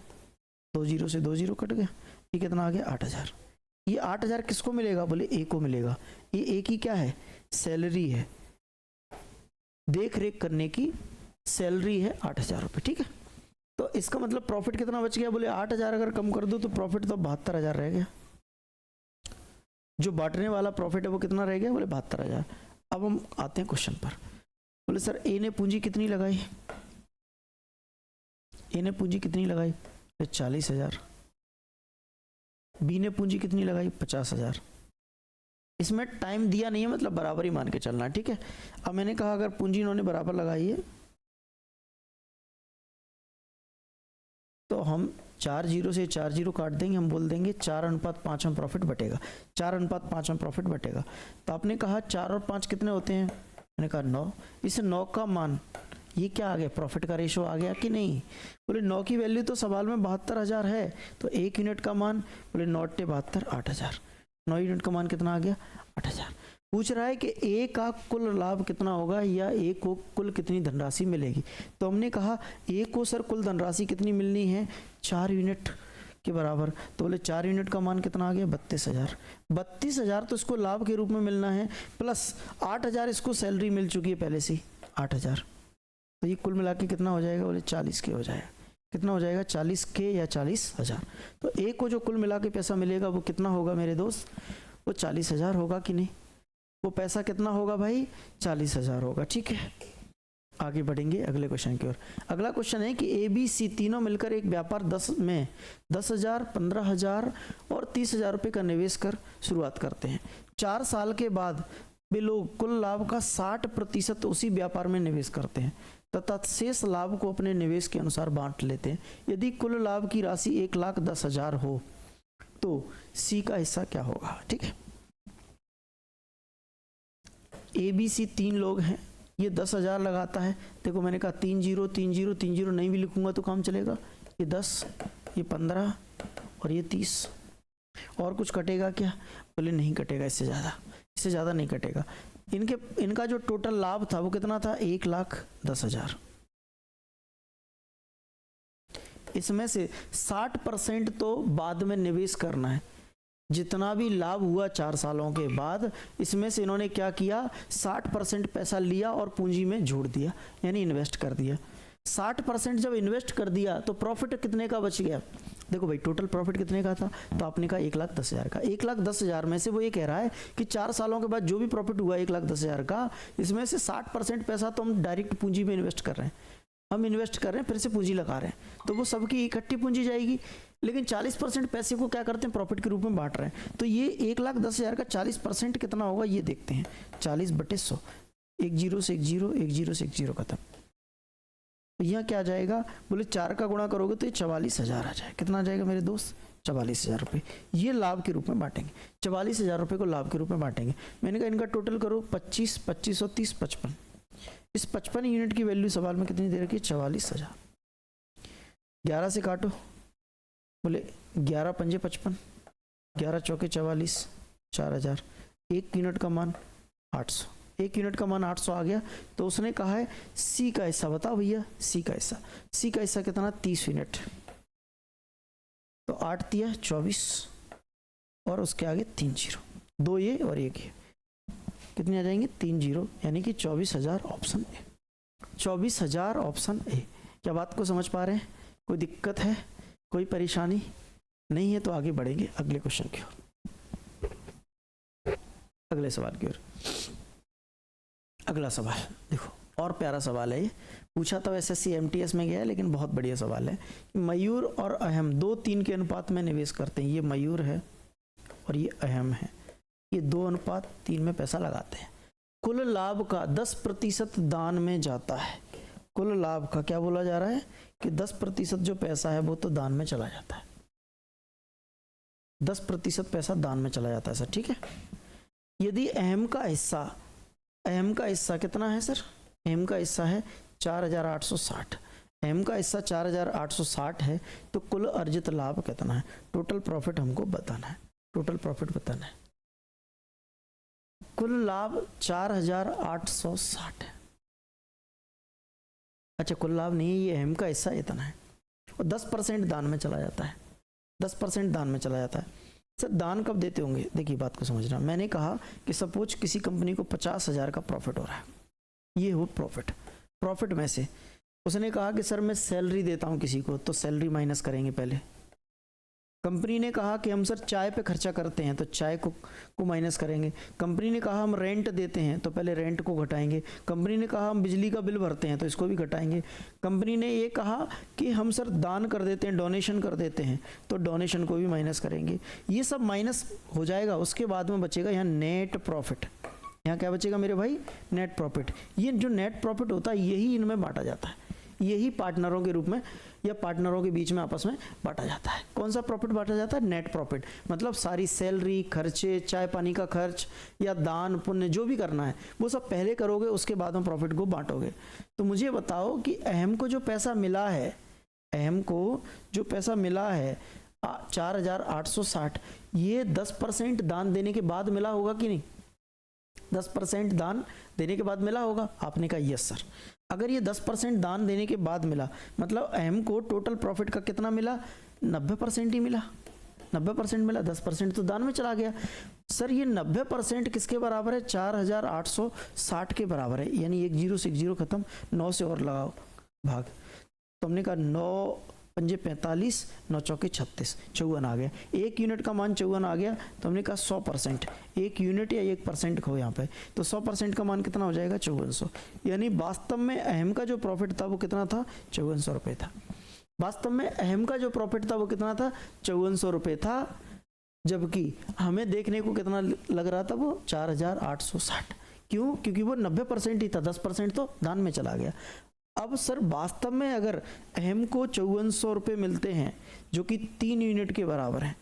2 जीरो से 2 जीरो कट गया, ये कितना आ गया 8,000। ये 8,000 किसको मिलेगा, बोले ए को मिलेगा। ये ए की क्या है, सैलरी है, देख रेख करने की सैलरी है 8,000 रुपये। ठीक है, तो इसका मतलब प्रॉफिट कितना बच गया, बोले 8,000 अगर कम कर दो तो प्रॉफिट तो 72,000 रह गया। जो बांटने वाला प्रॉफिट है वो कितना रह गया, बोले 72,000। अब हम आते हैं क्वेश्चन पर। बोले सर ए ने पूंजी कितनी लगाई, ए ने पूंजी कितनी लगाई, 40,000। बी ने पूंजी कितनी लगाई, 50,000। इसमें टाइम दिया नहीं है, मतलब बराबर ही मान के चलना। ठीक है, अब मैंने कहा अगर पूंजी इन्होंने बराबर लगाई है तो हम 4 जीरो से 4 जीरो काट देंगे, हम बोल देंगे 4:5 में प्रॉफिट बटेगा, 4:5 में प्रॉफिट बटेगा। तो आपने कहा 4 और 5 कितने होते हैं, मैंने कहा 9। इस 9 का मान ये क्या आ गया, प्रॉफिट का रेशो आ गया कि नहीं। बोले 9 की वैल्यू तो सवाल में 72,000 है, तो 1 यूनिट का मान, बोले 9×72 8,000। 9 यूनिट का मान कितना आ गया, 8,000। पूछ रहा है कि ए का कुल लाभ कितना होगा या ए को कुल कितनी धनराशि मिलेगी। तो हमने कहा ए को सर कुल धनराशि कितनी मिलनी है, 4 यूनिट के बराबर। तो बोले 4 यूनिट का मान कितना आ गया, 32,000। 32,000 तो इसको लाभ के रूप में मिलना है, प्लस 8,000 इसको सैलरी मिल चुकी है पहले से 8,000। तो ये कुल मिला के कितना हो जाएगा, बोले 40 के हो जाएगा। कितना हो जाएगा, 40 के या 40,000। तो ए को जो कुल मिला के पैसा मिलेगा वो कितना होगा मेरे दोस्त, वो 40,000 होगा कि नहीं। वो पैसा कितना होगा भाई, 40,000 होगा। ठीक है, आगे बढ़ेंगे अगले क्वेश्चन की ओर। अगला क्वेश्चन है कि ए बी सी तीनों मिलकर एक व्यापार 10,000, 15,000 और 30,000 रुपये का निवेश कर शुरुआत करते हैं। 4 साल के बाद वे लोग कुल लाभ का 60% उसी व्यापार में निवेश करते हैं तथा शेष लाभ को अपने निवेश के अनुसार बांट लेते हैं। यदि कुल लाभ की राशि 1,10,000 हो तो सी का हिस्सा क्या होगा। ठीक है, ए बी सी 3 लोग हैं, ये 10,000 लगाता है। देखो मैंने कहा 3 0 3 0 3 0 नहीं भी लिखूंगा तो काम चलेगा। ये 10, ये 15 और ये 30। और कुछ कटेगा क्या, बोले नहीं कटेगा, इससे ज़्यादा नहीं कटेगा। इनका जो टोटल लाभ था वो कितना था, 1,10,000। इसमें से 60% तो बाद में निवेश करना है। जितना भी लाभ हुआ 4 सालों के बाद, इसमें से इन्होंने क्या किया, 60% पैसा लिया और पूंजी में जोड़ दिया, यानी इन्वेस्ट कर दिया। 60% जब इन्वेस्ट कर दिया तो प्रॉफिट कितने का बच गया। देखो भाई टोटल प्रॉफिट कितने का था, तो आपने कहा 1,10,000 का। 1,10,000 में से वो ये कह रहा है कि 4 सालों के बाद जो भी प्रॉफिट हुआ 1,10,000 का, इसमें से 60% पैसा तो हम डायरेक्ट पूंजी में इन्वेस्ट कर रहे हैं, हम इन्वेस्ट कर रहे हैं, फिर से पूंजी लगा रहे हैं, तो वो सबकी इकट्ठी पूंजी जाएगी। लेकिन 40% पैसे को क्या करते हैं, प्रॉफिट के रूप में बांट रहे हैं। तो ये 1,10,000 का 40% कितना होगा, ये देखते हैं। 40/100, 1 0 से 1 0, 1 0 से 1 0 खत्म। तो यहाँ क्या आ जाएगा, बोले 4 का गुणा करोगे तो ये 44,000 आ जाएगा। कितना आ जाएगा मेरे दोस्त, 44,000 रुपये। ये लाभ के रूप में बांटेंगे, 44,000 रुपये को लाभ के रूप में बांटेंगे। मैंने कहा इनका टोटल करो 25, 25 और 30, 55। इस 55 यूनिट की वैल्यू सवाल में कितनी दे रखी है, 44,000। 11 से काटो, बोले 11 पंजे 55, 11 चौके 44, 4,000। 1 यूनिट का मान 800, 1 यूनिट का मान 800 आ गया। तो उसने कहा है सी का हिस्सा बताओ भैया, सी का हिस्सा कितना, 30 यूनिट। तो 8 दिया 24 और उसके आगे 3 0, 2 ये और 1 ये, कितने आ जाएंगे, 3 0, यानी कि 24,000 ऑप्शन ए। 24,000 option A. क्या बात को समझ पा रहे हैं, कोई दिक्कत है, कोई परेशानी नहीं है तो आगे बढ़ेंगे अगले क्वेश्चन की ओर, अगले सवाल की ओर। अगला सवाल देखो, और प्यारा सवाल है ये, पूछा तो एसएससी एमटीएस में गया है लेकिन बहुत बढ़िया सवाल है। मयूर और अहम 2:3 के अनुपात में निवेश करते हैं। ये मयूर है और ये अहम है, ये 2:3 में पैसा लगाते हैं। कुल लाभ का 10% दान में जाता है। कुल लाभ का क्या बोला जा रहा है कि 10% जो पैसा है वो तो दान में चला जाता है। 10% पैसा दान में चला जाता है सर, ठीक है। यदि अहम का हिस्सा कितना है सर, अहम का हिस्सा है 4,860। अहम का हिस्सा 4,860 है, तो कुल अर्जित लाभ कितना है, टोटल प्रॉफिट हमको बताना है, टोटल प्रॉफिट बताना है। कुल लाभ 4,860 है। अच्छा कुल लाभ नहीं है, ये अहम का हिस्सा इतना है और 10% दान में चला जाता है, 10% दान में चला जाता है। सर दान कब देते होंगे, देखिए बात को समझना। मैंने कहा कि सपोज किसी कंपनी को 50,000 का प्रॉफिट हो रहा है, ये हो प्रॉफिट में से उसने कहा कि सर मैं सैलरी देता हूँ किसी को, तो सैलरी माइनस करेंगे पहले। कंपनी ने कहा कि हम सर चाय पे खर्चा करते हैं, तो चाय को माइनस करेंगे। कंपनी ने कहा हम रेंट देते हैं, तो पहले रेंट को घटाएंगे। कंपनी ने कहा हम बिजली का बिल भरते हैं, तो इसको भी घटाएंगे। कंपनी ने ये कहा कि हम सर दान कर देते हैं, डोनेशन कर देते हैं, तो डोनेशन को भी माइनस करेंगे। ये सब माइनस हो जाएगा, उसके बाद में बचेगा यहाँ नेट प्रॉफिट। यहाँ क्या बचेगा मेरे भाई, नेट प्रॉफिट। ये जो नेट प्रॉफिट होता है यही इनमें बांटा जाता है, यही पार्टनरों के रूप में या पार्टनरों के बीच में आपस में बांटा जाता है। कौन सा प्रॉफिट बांटा जाता है? नेट प्रॉफिट, मतलब सारी सैलरी, खर्चे, चाय पानी का खर्च या दान पुण्य जो भी करना है वो सब पहले करोगे, उसके बाद में प्रॉफिट को बांटोगे। तो मुझे बताओ कि अहम को जो पैसा मिला है, अहम को जो पैसा मिला है 4,860, ये 10% दान देने के बाद मिला होगा कि नहीं? 10% दान देने के बाद मिला होगा। आपने कहा यस सर। अगर ये 10% दान देने के बाद मिला, मतलब अहम को टोटल प्रॉफिट का कितना मिला? 90% ही मिला। 90% मिला, 10% तो दान में चला गया। सर ये 90% किसके बराबर है? 4,860 के बराबर है। यानी 1 0 से 1 0 खत्म, 9 से और लगाओ भाग। तो हमने कहा 9 पंजे 45, 9 चौके 36, 54 आ गया। 1 यूनिट का मान 54 आ गया। तो हमने कहा 100%, 1 यूनिट या 1% हो यहाँ पे, तो 100% का मान कितना हो जाएगा? 5400। यानी वास्तव में अहम का जो प्रॉफिट था वो कितना था? 5400 रुपये था। वास्तव में अहम का जो प्रॉफिट था वो कितना था? 5400 रुपये था। जबकि हमें देखने को कितना लग रहा था? वो 4,860। क्यों? क्योंकि वो 90% ही था, 10% तो दान में चला गया। अब सर वास्तव में अगर अहम को 5400 रुपये मिलते हैं जो कि 3 यूनिट के बराबर है,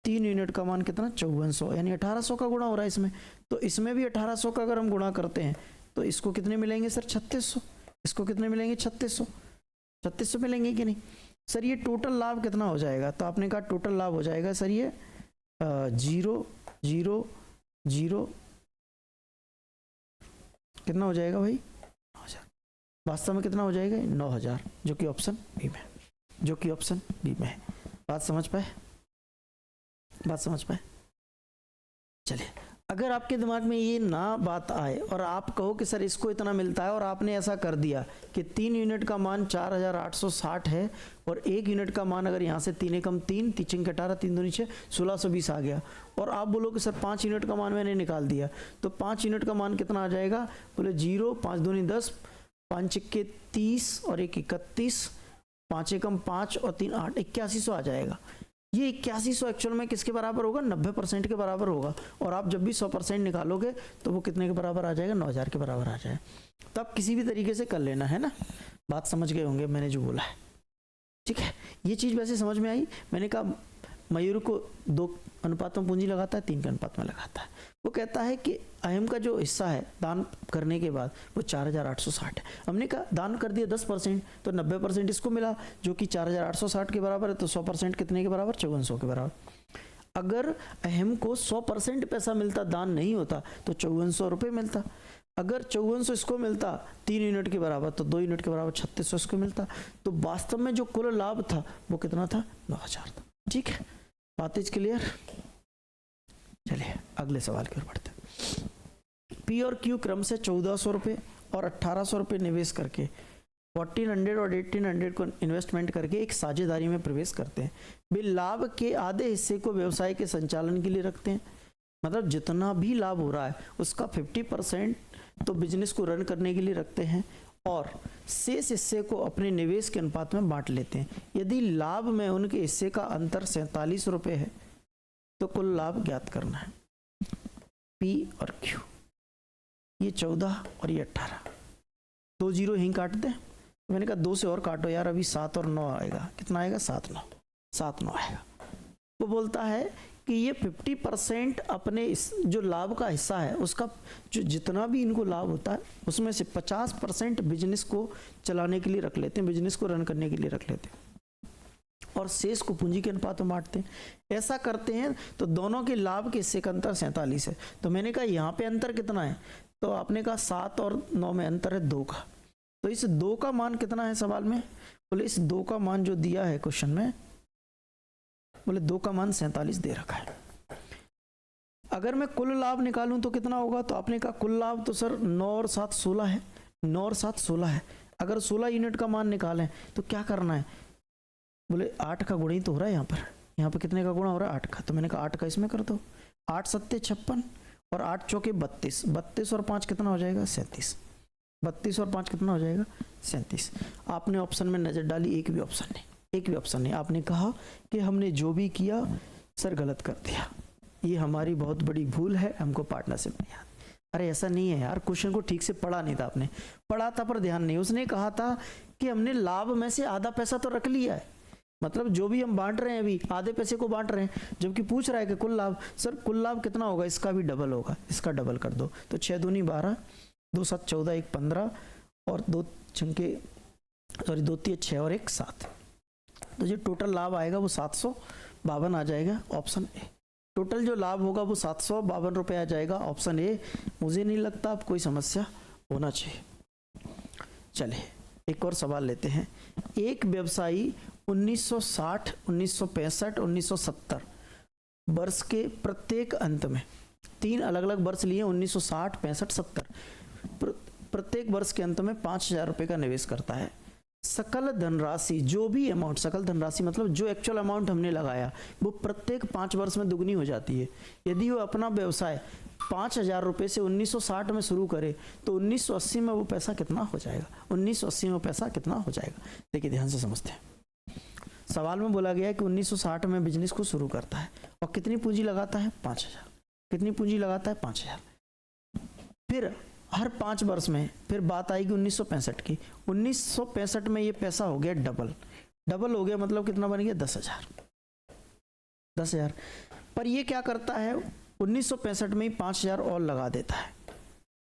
3 यूनिट का मान कितना? 5400, यानी 1800 का गुणा हो रहा है इसमें। तो इसमें भी 1800 का अगर हम गुणा करते हैं तो इसको कितने मिलेंगे सर? 3600। इसको कितने मिलेंगे? 3600। 3600 मिलेंगे कि नहीं? सर ये टोटल लाभ कितना हो जाएगा? तो आपने कहा टोटल लाभ हो जाएगा सर ये 0 0 0 कितना हो जाएगा भाई? 9000। वास्तव में कितना हो जाएगा? 9000, जो कि ऑप्शन बी में, जो कि ऑप्शन बी में है। बात समझ पाए? बात समझ पाए? चलिए, अगर आपके दिमाग में ये ना बात आए और आप कहो कि सर इसको इतना मिलता है और आपने ऐसा कर दिया कि 3 यूनिट का मान 4,860 है और 1 यूनिट का मान अगर यहाँ से 3 एकम 3, 3 के 18, 3 दूनी 6, 1620 आ गया, और आप बोलो कि सर 5 यूनिट का मान मैंने निकाल दिया, तो 5 यूनिट का मान कितना आ जाएगा? बोले 0, 5 दूनी 10, 5 के 30 और 1 31, 5 एकम 5 और 3 8, 8100 आ जाएगा। ये 8100 एक्चुअल में किसके बराबर होगा? 90% के बराबर होगा। और आप जब भी 100% निकालोगे तो वो कितने के बराबर आ जाएगा? 9000 के बराबर आ जाएगा। तो आप किसी भी तरीके से कर लेना है ना। बात समझ गए होंगे मैंने जो बोला है, ठीक है। ये चीज़ वैसे समझ में आई। मैंने कहा मयूर को 2 अनुपात में पूंजी लगाता है, 3 के अनुपात में लगाता है। वो कहता है कि अहम का जो हिस्सा है दान करने के बाद वो 4,860 है। हमने कहा दान कर दिया 10%, तो 90% इसको मिला जो कि 4,860 के बराबर है। तो 100% कितने के बराबर? 5400 के बराबर। अगर अहम को 100% पैसा मिलता, दान नहीं होता, तो 5400 रुपये मिलता। अगर 5400 इसको मिलता 3 यूनिट के बराबर, तो 2 यूनिट के बराबर 3600 इसको मिलता। तो वास्तव में जो कुल लाभ था वो कितना था? 9000 था। ठीक है, बात इज क्लियर। चलिए अगले सवाल की ओर बढ़ते हैं। पी और क्यू क्रम से 1400 रुपये और 1800 रुपये निवेश करके 1400 और 1800 को इन्वेस्टमेंट करके एक साझेदारी में प्रवेश करते हैं। वे लाभ के आधे हिस्से को व्यवसाय के संचालन के लिए रखते हैं। मतलब जितना भी लाभ हो रहा है उसका 50% तो बिजनेस को रन करने के लिए रखते हैं और शेष हिस्से को अपने निवेश के अनुपात में बांट लेते हैं। यदि लाभ में उनके हिस्से का अंतर 47 रुपये है तो कुल लाभ ज्ञात करना है। पी और क्यू, ये 14 और ये 18, 2 जीरो यहीं काट दें। मैंने कहा 2 से और काटो यार, अभी 7 और 9 आएगा। कितना आएगा? 7 9 आएगा। वो बोलता है कि ये 50% अपने जो लाभ का हिस्सा है उसका जो जितना भी इनको लाभ होता है उसमें से 50% बिजनेस को चलाने के लिए रख लेते हैं, बिजनेस को रन करने के लिए रख लेते हैं और शेष को पूंजी के अनुपात में बांटते हैं। ऐसा करते हैं तो दोनों के लाभ के हिस्से का अंतर 47 है। तो मैंने कहा यहाँ पे अंतर कितना है? तो आपने कहा 7 और 9 में अंतर है 2 का। तो इस 2 का मान कितना है सवाल में? बोले इस 2 का मान जो दिया है क्वेश्चन में, बोले 2 का मान 47 दे रखा है। अगर मैं कुल लाभ निकालूं तो कितना होगा? तो आपने कहा कुल लाभ तो सर 9 और 7 16 है, 9 और 7 16 है। अगर 16 यूनिट का मान निकालें तो क्या करना है? बोले 8 का गुणा ही तो हो रहा है यहाँ पर कितने का गुणा हो रहा है? 8 का। तो मैंने कहा 8 का इसमें कर दो। 8 सत्ते 56 और 8 चौके 32, 32 और 5 कितना हो जाएगा? 37। 32 और 5 कितना हो जाएगा? 37। आपने ऑप्शन में नजर डाली, एक भी ऑप्शन नहीं, एक भी ऑप्शन नहीं। आपने कहा कि हमने जो भी किया सर गलत कर दिया, ये हमारी बहुत बड़ी भूल है, हमको पार्टनरशिप नहीं आती। अरे ऐसा नहीं है यार, क्वेश्चन को ठीक से पढ़ा नहीं था आपने, पढ़ा था पर ध्यान नहीं। उसने कहा था कि हमने लाभ में से आधा पैसा तो रख लिया है, मतलब जो भी हम बांट रहे हैं अभी आधे पैसे को बांट रहे हैं, जबकि पूछ रहा है कि कुल लाभ। सर कुल लाभ कितना होगा, इसका भी डबल होगा, इसका डबल कर दो। तो 6 दूनी 12, 2 7 14, 1 15 और 2 छंके सॉरी 2 3 6 और 1 7। तो जो टोटल लाभ आएगा वो 752 आ जाएगा, ऑप्शन ए। टोटल जो लाभ होगा वो 752 रुपये आ जाएगा, ऑप्शन ए। मुझे नहीं लगता अब कोई समस्या होना चाहिए। चलिए एक और सवाल लेते हैं। एक व्यवसायी 1960, 1965, 1970 वर्ष के प्रत्येक अंत में, 3 अलग अलग वर्ष लिए 1960, 65, 70, प्रत्येक वर्ष के अंत में 5000 रुपये का निवेश करता है। सकल धनराशि, जो भी अमाउंट, सकल धनराशि मतलब जो एक्चुअल अमाउंट हमने लगाया वो प्रत्येक 5 वर्ष में दुगनी हो जाती है। यदि वो अपना व्यवसाय 5000 रुपये से 1960 में शुरू करे तो 1980 में वो पैसा कितना हो जाएगा, 1980 में पैसा कितना हो जाएगा। देखिए ध्यान से समझते हैं। सवाल में बोला गया है कि 1960 में बिजनेस को शुरू करता है और कितनी पूंजी लगाता है, 5000। कितनी पूंजी लगाता है, 5000। फिर हर 5 वर्ष में फिर बात आएगी 1965 की। 1965 में ये पैसा हो गया डबल, डबल हो गया मतलब कितना बन गया, 10,000। 10,000 पर ये क्या करता है, 1965 में ही 5000 और लगा देता है,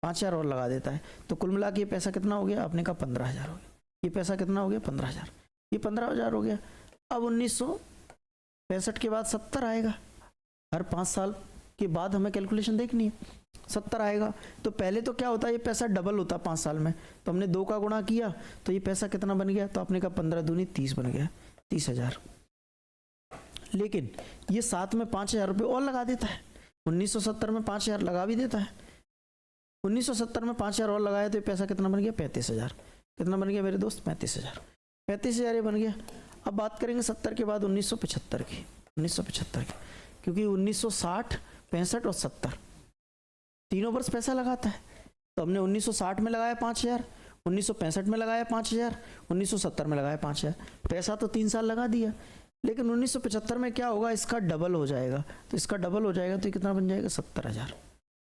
5000 और लगा देता है। तो कुल मिला के ये पैसा कितना हो गया, आपने कहा 15,000 हो गया। ये पैसा कितना हो गया, 15,000। ये 15,000 हो गया। अब 1965 के बाद 70 आएगा, हर 5 साल के बाद हमें कैलकुलेशन देखनी है। 70 आएगा तो पहले तो क्या होता है, ये पैसा डबल होता 5 साल में, तो हमने 2 का गुणा किया तो ये पैसा कितना बन गया, तो आपने कहा 15 दूनी 30 बन गया, 30,000। लेकिन ये साथ में 5,000 रुपये और लगा देता है। 1970 में 5,000 लगा भी देता है, 1970 में 5,000 और लगाया तो ये पैसा कितना बन गया, 35,000। कितना बन गया मेरे दोस्त, 35,000। 35,000 ये बन गया। अब बात करेंगे 70 के बाद 1975 की, 1975 की, क्योंकि 1960, 65 और 70 तीनों वर्ष पैसा लगाता है। तो हमने 1960 में लगाया 5,000, 1965 में लगाया 5,000, 1970 में लगाया 5,000, पैसा तो 3 साल लगा दिया। लेकिन 1975 में क्या होगा, इसका डबल हो जाएगा। तो इसका डबल हो जाएगा तो कितना बन जाएगा, 70,000।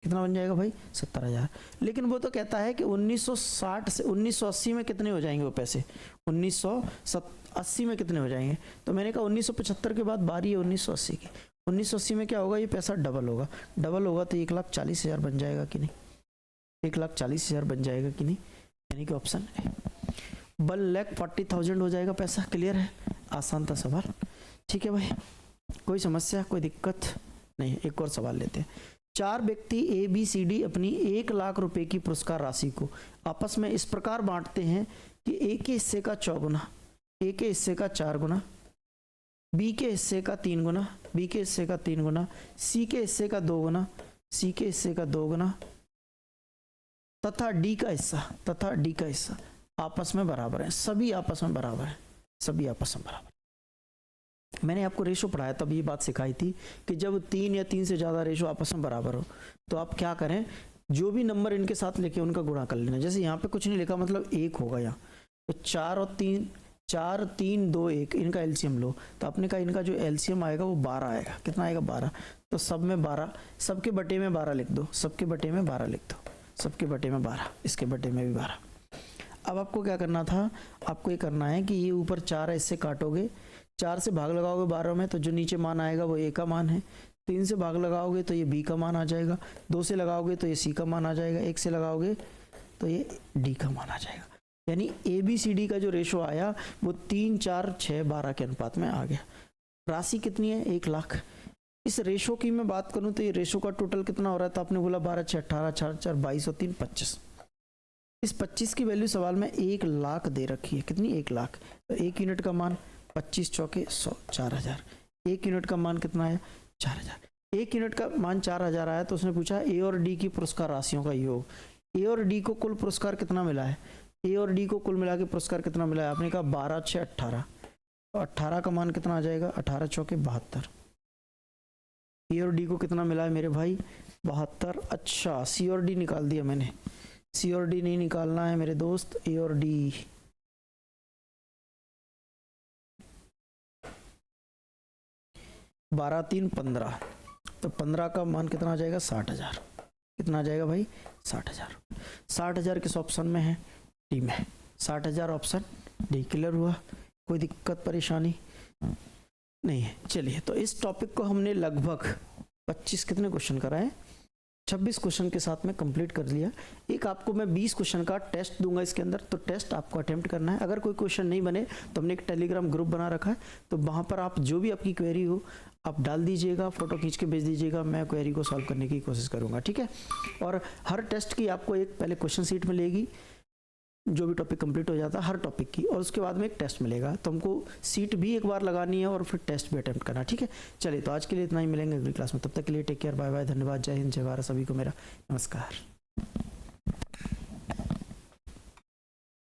कितना बन जाएगा भाई, 70,000। लेकिन वो तो कहता है कि 1960 से 1980 में कितने हो जाएंगे वो पैसे, 1980 में कितने हो जाएंगे। तो मैंने कहा 1975 के बाद बारी है 1980 की। 1980 में क्या होगा, ये पैसा डबल होगा। डबल होगा तो 1,40,000 बन जाएगा कि नहीं, 1,40,000 बन जाएगा कि नहीं, यानी कि ऑप्शन है। 1,40,000 हो जाएगा पैसा। क्लियर है, आसान था सवाल। ठीक है भाई, कोई समस्या, कोई दिक्कत नहीं। एक और सवाल लेते हैं। 4 व्यक्ति ABCD अपनी 1 लाख रुपए की पुरस्कार राशि को आपस में इस प्रकार बांटते हैं कि A के हिस्से का 4 गुना, A के हिस्से का 4 गुना, B के हिस्से का 3 गुना, B के हिस्से का 3 गुना, C के हिस्से का 2 गुना, C के हिस्से का 2 गुना तथा D का हिस्सा आपस में बराबर है। सभी आपस में बराबर है, सभी आपस में बराबर। मैंने आपको रेशो पढ़ाया तब ये बात सिखाई थी कि जब 3 या 3 से ज़्यादा रेशो आपस में बराबर हो तो आप क्या करें, जो भी नंबर इनके साथ लेके उनका गुणा कर लेना। जैसे यहाँ पे कुछ नहीं लिखा, मतलब 1 होगा यहाँ, तो 4 और 3, 4 3 2 1, इनका एलसीएम लो। तो आपने कहा इनका जो एलसीएम आएगा वो 12 आएगा। कितना आएगा, 12। तो सब में 12, सबके बटे में 12 लिख दो, सबके बटे में 12 लिख दो, सबके बटे में 12, इसके बटे में भी 12। अब आपको क्या करना था, आपको ये करना है कि ये ऊपर 4 है, इससे काटोगे, 4 से भाग लगाओगे 12 में तो जो नीचे मान आएगा वो A का मान है। 3 से भाग लगाओगे तो ये B का मान आ जाएगा, 2 से लगाओगे तो ये C का मान आ जाएगा, 1 से लगाओगे तो ये D का मान आ जाएगा। यानी ABCD का जो रेशो आया वो 3 4 6 12 के अनुपात में आ गया। राशि कितनी है, 1 लाख। इस रेशो की मैं बात करूं तो ये रेशो का टोटल कितना हो रहा है, तो आपने बोला 12 6 18, 4 4 22 और 3 25। इस 25 की वैल्यू सवाल में 1 लाख दे रखी है। कितनी, 1 लाख। तो 1 यूनिट का मान 25 चौके 100, 4,000। 1 यूनिट का मान कितना है, 4,000। 1 यूनिट का मान 4,000 आया तो उसने पूछा A और D की पुरस्कार राशियों का योग। A और D को कुल पुरस्कार कितना मिला है, A और D को कुल मिला के पुरस्कार कितना मिला है। आपने कहा 12 6 18, तो 18 का मान कितना आ जाएगा, 18 चौके 72। A और D को कितना मिला है मेरे भाई, 72। अच्छा, C और D निकाल दिया मैंने, C और D नहीं निकालना है मेरे दोस्त, A और D। 12 3 15, तो 15 का मान कितना आ जाएगा, 60,000। कितना आ जाएगा भाई 60,000। 60,000 किस ऑप्शन में है, डी में। 60,000 ऑप्शन डी। क्लियर हुआ, कोई दिक्कत परेशानी नहीं है। चलिए, तो इस टॉपिक को हमने लगभग 25 कितने क्वेश्चन कराए, 26 क्वेश्चन के साथ में कंप्लीट कर लिया। एक आपको मैं 20 क्वेश्चन का टेस्ट दूंगा इसके अंदर, तो टेस्ट आपको अटेम्प्ट करना है। अगर कोई क्वेश्चन नहीं बने तो हमने एक टेलीग्राम ग्रुप बना रखा है, तो वहाँ पर आप जो भी आपकी क्वेरी हो आप डाल दीजिएगा, फोटो खींच के भेज दीजिएगा, मैं क्वेरी को सॉल्व करने की कोशिश करूँगा, ठीक है। और हर टेस्ट की आपको एक पहले क्वेश्चन सीट मिलेगी, जो भी टॉपिक कंप्लीट हो जाता है हर टॉपिक की, और उसके बाद में एक टेस्ट मिलेगा। तो हमको सीट भी एक बार लगानी है और फिर टेस्ट भी अटेम्प्ट करना, ठीक है। चलिए, तो आज के लिए इतना ही, मिलेंगे अगली क्लास में, तब तक के लिए टेक केयर, बाय बाय, धन्यवाद, जय हिंद, जय भारत, सभी को मेरा नमस्कार।